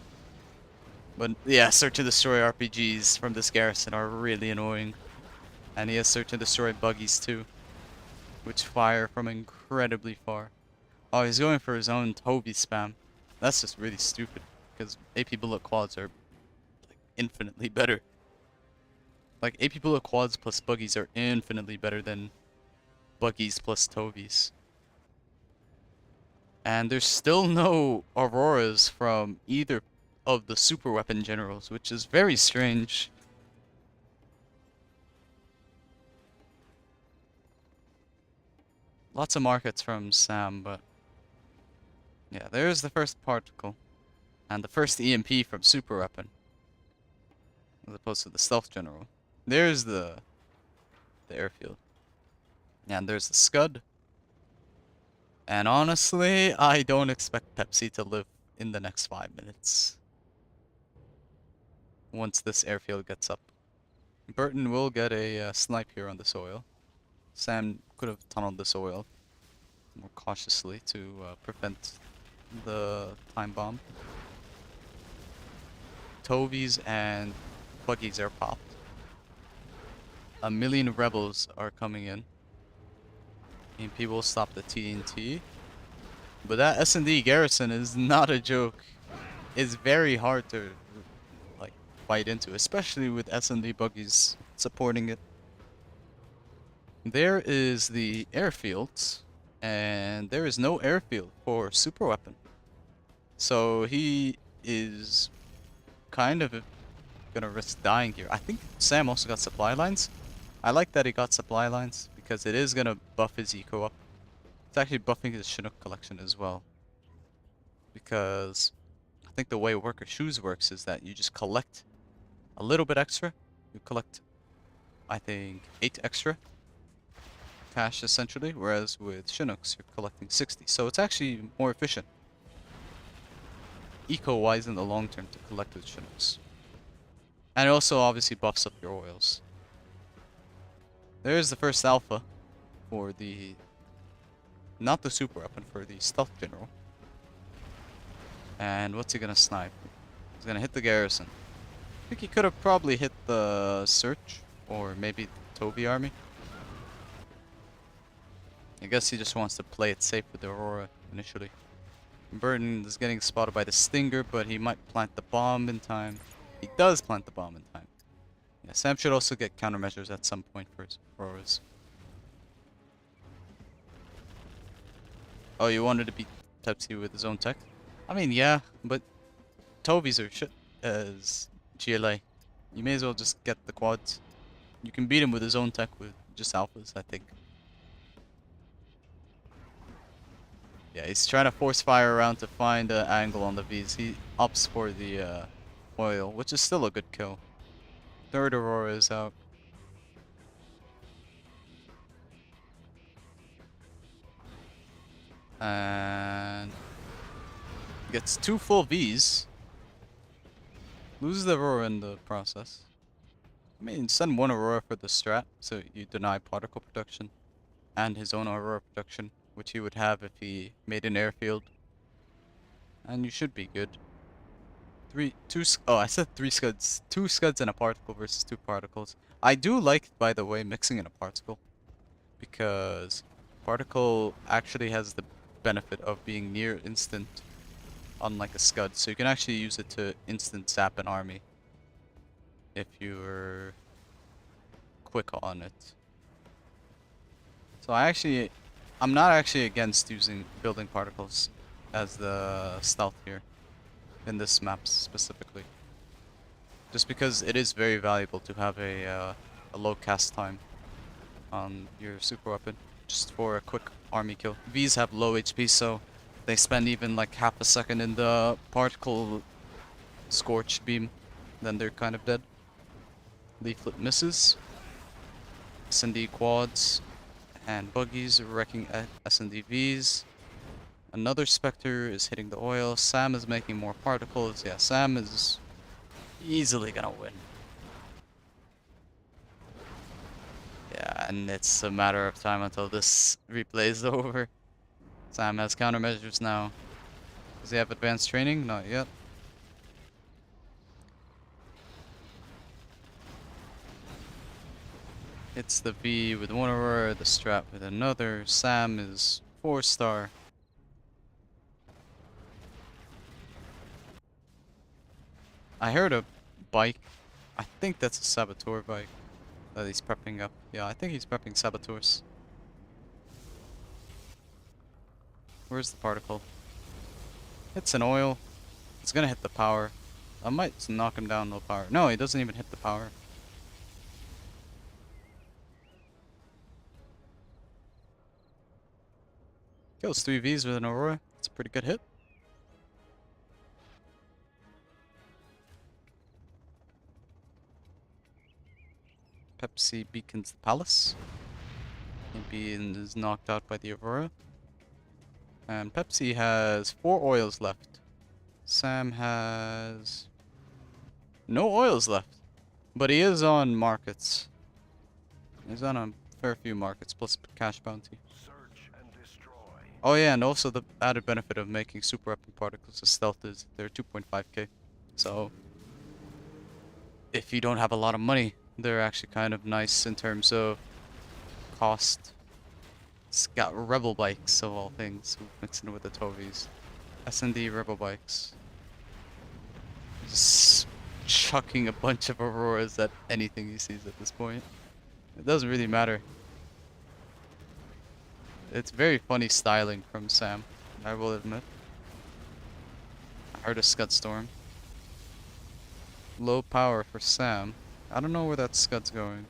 But yeah, search and destroy RPGs from this garrison are really annoying. And he has search and destroy buggies too, which fire from incredibly far. Oh, he's going for his own Toby spam. That's just really stupid, because AP bullet quads are like infinitely better. Like AP bullet quads plus buggies are infinitely better than buggies plus Tobies. And there's still no auroras from either of the super weapon generals, which is very strange. Lots of markets from Sam, but yeah, there's the first particle. And the first EMP from super weapon, as opposed to the stealth general. There's the airfield. And there's the Scud. And honestly, I don't expect Pepsi to live in the next 5 minutes once this airfield gets up. Burton will get a snipe here on the soil. Sam could have tunneled the soil more cautiously to prevent the time bomb. Tovies and buggies are popped. A million rebels are coming in. EMP will stop the TNT. But that S&D garrison is not a joke. It's very hard to like fight into, especially with S&D buggies supporting it. There is the airfield, and there is no airfield for super weapon. So he is kind of gonna risk dying here. I think Sam also got supply lines. I like that he got supply lines because it is gonna buff his eco up. It's actually buffing his Chinook collection as well. Because I think the way Worker Shoes works is that you just collect a little bit extra. You collect, I think, 8 extra cash essentially, whereas with Chinooks you're collecting 60. So it's actually more efficient, eco-wise in the long term, to collect with Chinooks. And it also obviously buffs up your oils. There's the first alpha for the, not the super weapon, for the stealth general. And what's he gonna snipe? He's gonna hit the garrison. I think he could have probably hit the search, or maybe the Toby army. I guess he just wants to play it safe with the Aurora initially. Burton is getting spotted by the Stinger, but he might plant the bomb in time. He does plant the bomb in time. Yeah, Sam should also get countermeasures at some point for his Auroras. Oh, you wanted to beat Pepsi with his own tech? I mean, yeah, but Toby's are shit as GLA. You may as well just get the quads. You can beat him with his own tech with just alphas, I think. Yeah, he's trying to force fire around to find an angle on the Vs. He opts for the oil, which is still a good kill. Third Aurora is out. And gets 2 full Vs. Loses the Aurora in the process. I mean, send 1 Aurora for the strat, so you deny particle production and his own Aurora production, which he would have if he made an airfield. And you should be good. I said 3 scuds. 2 scuds and a particle versus 2 particles. I do like, by the way, mixing in a particle, because particle actually has the benefit of being near instant, unlike a scud. So you can actually use it to instant zap an army if you're quick on it. So I'm not actually against building particles as the stealth here in this map specifically, just because it is very valuable to have a low cast time on your super weapon, just for a quick army kill. Vs have low HP, so they spend even like half a second in the particle scorch beam, then they're kind of dead. Leaflet misses. S&D quads and buggies wrecking S&D Vs. Another Spectre is hitting the oil. Sam is making more particles. Yeah, Sam is easily gonna win. Yeah, and it's a matter of time until this replay is over. Sam has countermeasures now. Does he have advanced training? Not yet. Hits the V with one aurora, the Strat with another. Sam is 4-star. I heard a bike. I think that's a Saboteur bike that he's prepping up. Yeah, I think he's prepping Saboteurs. Where's the particle? Hits an oil. It's gonna hit the power. I might knock him down low power. No, he doesn't even hit the power. Kills 3 Vs with an Aurora. It's a pretty good hit. Pepsi beacons the palace. Beacon is knocked out by the Aurora. And Pepsi has 4 oils left. Sam has no oils left. But he is on markets. He's on a fair few markets, plus cash bounty. Search and destroy. Oh yeah, and also the added benefit of making super weapon particles as stealth is they're 2.5k. So if you don't have a lot of money, they're actually kind of nice in terms of cost. It's got rebel bikes of all things, mixing with the Tovies. S&D rebel bikes. Just chucking a bunch of Auroras at anything he sees at this point. It doesn't really matter. It's very funny styling from Sam, I will admit. I heard a Scud Storm. Low power for Sam. I don't know where that Scud's going.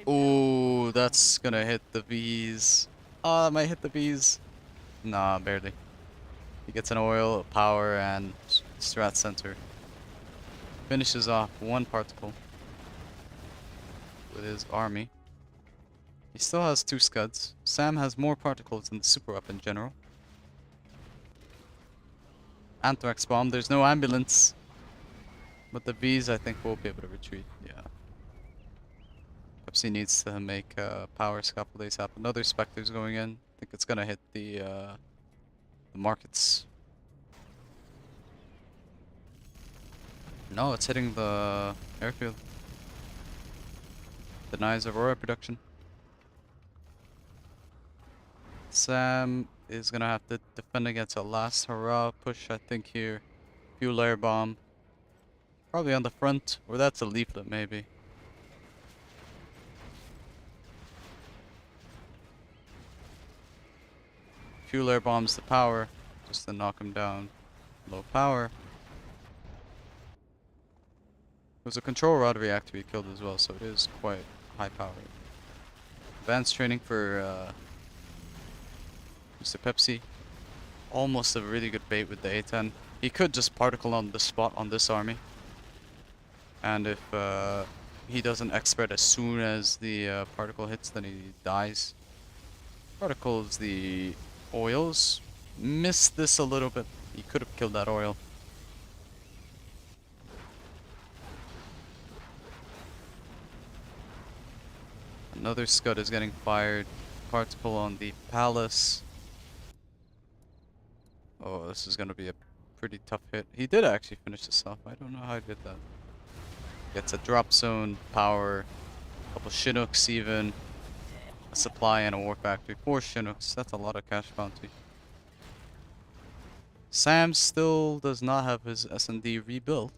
Ooh, that's gonna hit the Vs. Oh, that might hit the Vs. Nah, barely. He gets an oil, a power, and Strat Center. Finishes off 1 particle with his army. He still has 2 Scuds. Sam has more particles than the super weapon in general. Anthrax bomb. There's no ambulance. But the Vs, I think, will be able to retreat. Yeah. Pepsi needs to make power scaffold up. Another Spectre's going in. I think it's gonna hit the markets. No, it's hitting the airfield. Denies Aurora production. Sam is gonna have to defend against a last hurrah push, I think, here. Fuel air bomb. Probably on the front, or that's a leaflet, maybe. Fuel air bombs the power, just to knock him down. Low power. It was a control rod reactor he killed as well, so it is quite high power. Advanced training for Mr. Pepsi. Almost a really good bait with the A10. He could just particle on the spot on this army. And if he doesn't expert as soon as the particle hits, then he dies. Particles the oils. Missed this a little bit. He could have killed that oil. Another Scud is getting fired. Particle on the palace. Oh, this is gonna be a pretty tough hit. He did actually finish this off. I don't know how he did that. Gets a drop zone, power, a couple Chinooks even, a supply and a war factory. 4 Chinooks, that's a lot of cash bounty. Sam still does not have his S&D rebuilt.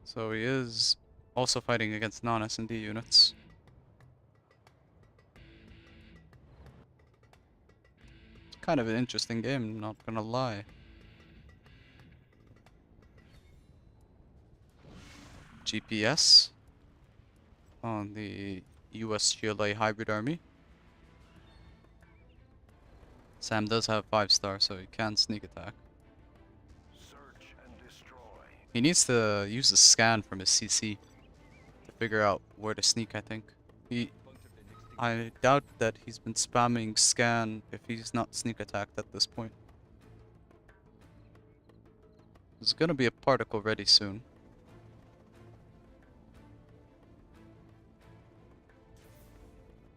So he is also fighting against non-S&D units. It's kind of an interesting game, not gonna lie. GPS on the US GLA hybrid army. Sam does have 5-star, so he can sneak attack. Search and destroy. He needs to use the scan from his CC to figure out where to sneak, I think. I doubt that he's been spamming scan if he's not sneak attacked at this point. There's gonna be a particle ready soon.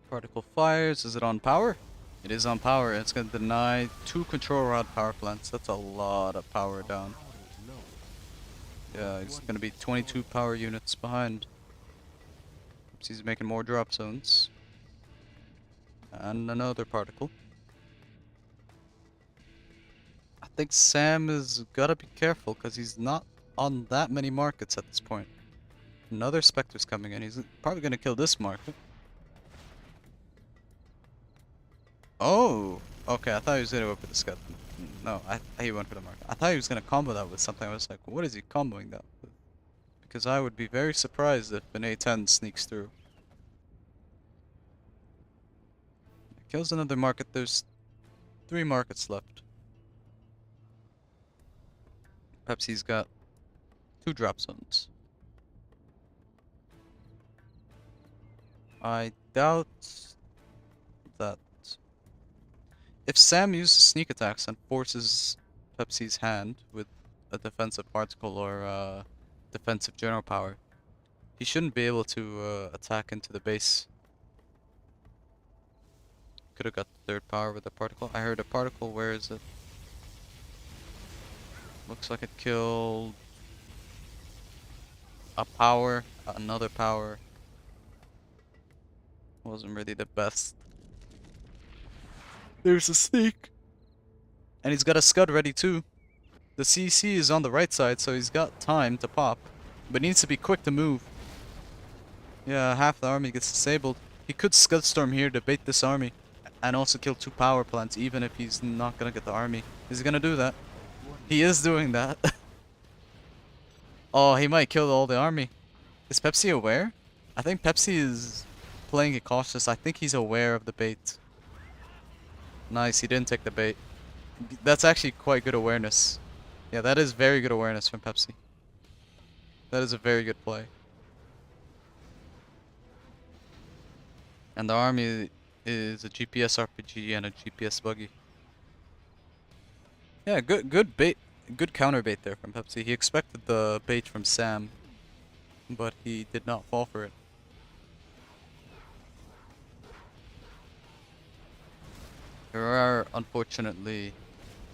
Particle fires. Is it on power? It is on power. It's going to deny 2 control rod power plants. That's a lot of power down. Yeah, he's gonna be 22 power units behind. He's making more drop zones. And another particle. I think Sam is gotta be careful because he's not on that many markets at this point. Another Spectre's coming in. He's probably gonna kill this market. Oh! Okay, I thought he was gonna go for the Scud. No, he went for the market. I thought he was gonna combo that with something. I was like, what is he comboing that with? Because I would be very surprised if an A10 sneaks through. Kills another market. There's 3 markets left. Pepsi's got 2 drop zones. I doubt that if Sam uses sneak attacks and forces Pepsi's hand with a defensive particle or defensive general power, he shouldn't be able to attack into the base. Could have got the 3rd power with a particle. I heard a particle. Where is it? Looks like it killed a power, another power. Wasn't really the best. There's a sneak. And he's got a Scud ready too. The CC is on the right side, so he's got time to pop. But needs to be quick to move. Yeah, half the army gets disabled. He could Scud Storm here to bait this army. And also kill 2 power plants, even if he's not gonna get the army. Is he gonna do that? He is doing that. Oh, he might kill all the army. Is Pepsi aware? I think Pepsi is playing it cautious. I think he's aware of the bait. Nice, he didn't take the bait. That's actually quite good awareness. Yeah, that is very good awareness from Pepsi. That is a very good play. And the army is a GPS RPG and a GPS buggy. Yeah, good bait, good counter bait there from Pepsi. He expected the bait from Sam, but he did not fall for it. There are unfortunately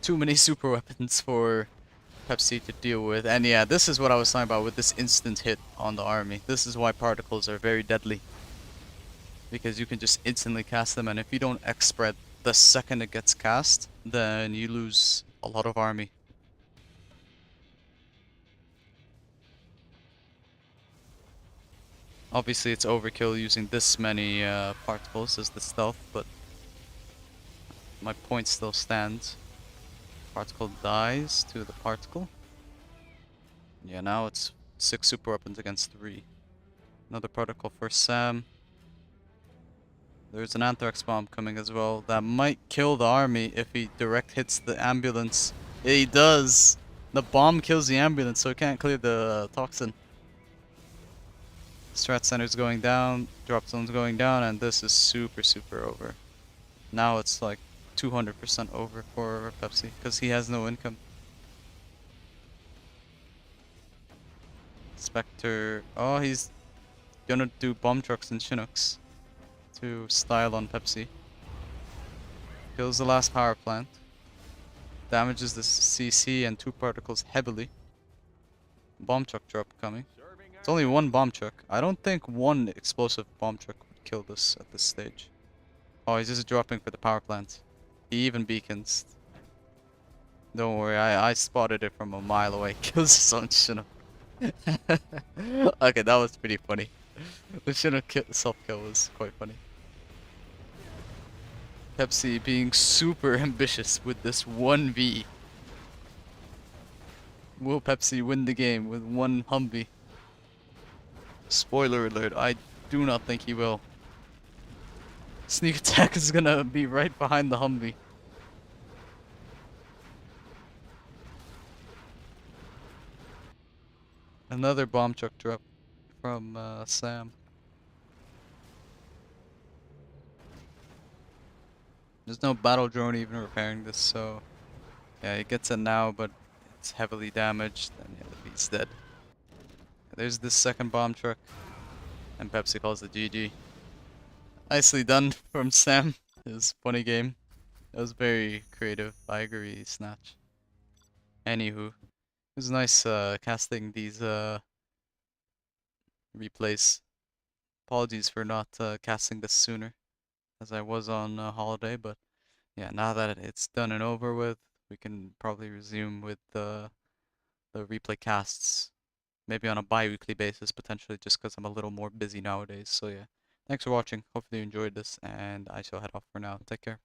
too many super weapons for Pepsi to deal with, and yeah, this is what I was talking about with this instant hit on the army. This is why particles are very deadly. Because you can just instantly cast them, and if you don't X spread the second it gets cast, then you lose a lot of army. Obviously it's overkill using this many particles as the stealth, but my point still stands. Particle dies to the particle. Yeah, now it's 6 super weapons against 3. Another particle for Sam. There's an anthrax bomb coming as well. That might kill the army if he direct hits the ambulance. He does! The bomb kills the ambulance, so it can't clear the toxin. Strat center's going down, drop zone's going down, and this is super over. Now it's like 200% over for Pepsi, because he has no income. Spectre, oh, he's gonna do bomb trucks and Chinooks to style on Pepsi. Kills the last power plant. Damages the CC and 2 particles heavily. Bomb truck drop coming. It's only 1 bomb truck. I don't think 1 explosive bomb truck would kill this at this stage. Oh, he's just dropping for the power plant. He even beacons. Don't worry, I spotted it from a mile away. Kills his own Chinook. Okay, that was pretty funny. The Chinook self-kill was quite funny. Pepsi being super ambitious with this 1v. Will Pepsi win the game with 1 Humvee? Spoiler alert, I do not think he will. Sneak attack is gonna be right behind the Humvee. Another bomb truck drop from Sam. There's no battle drone even repairing this, so yeah, he gets it now, but it's heavily damaged, and yeah, the beast's dead. There's this second bomb truck, and Pepsi calls it GG. Nicely done from Sam. It was a funny game. It was very creative. I agree, Snatch. Anywho. It was nice casting these replays. Apologies for not casting this sooner, as I was on holiday, but yeah, now that it's done and over with, we can probably resume with the replay casts, maybe on a bi-weekly basis potentially, just because I'm a little more busy nowadays. So yeah, thanks for watching. Hopefully you enjoyed this, and I shall head off for now. Take care.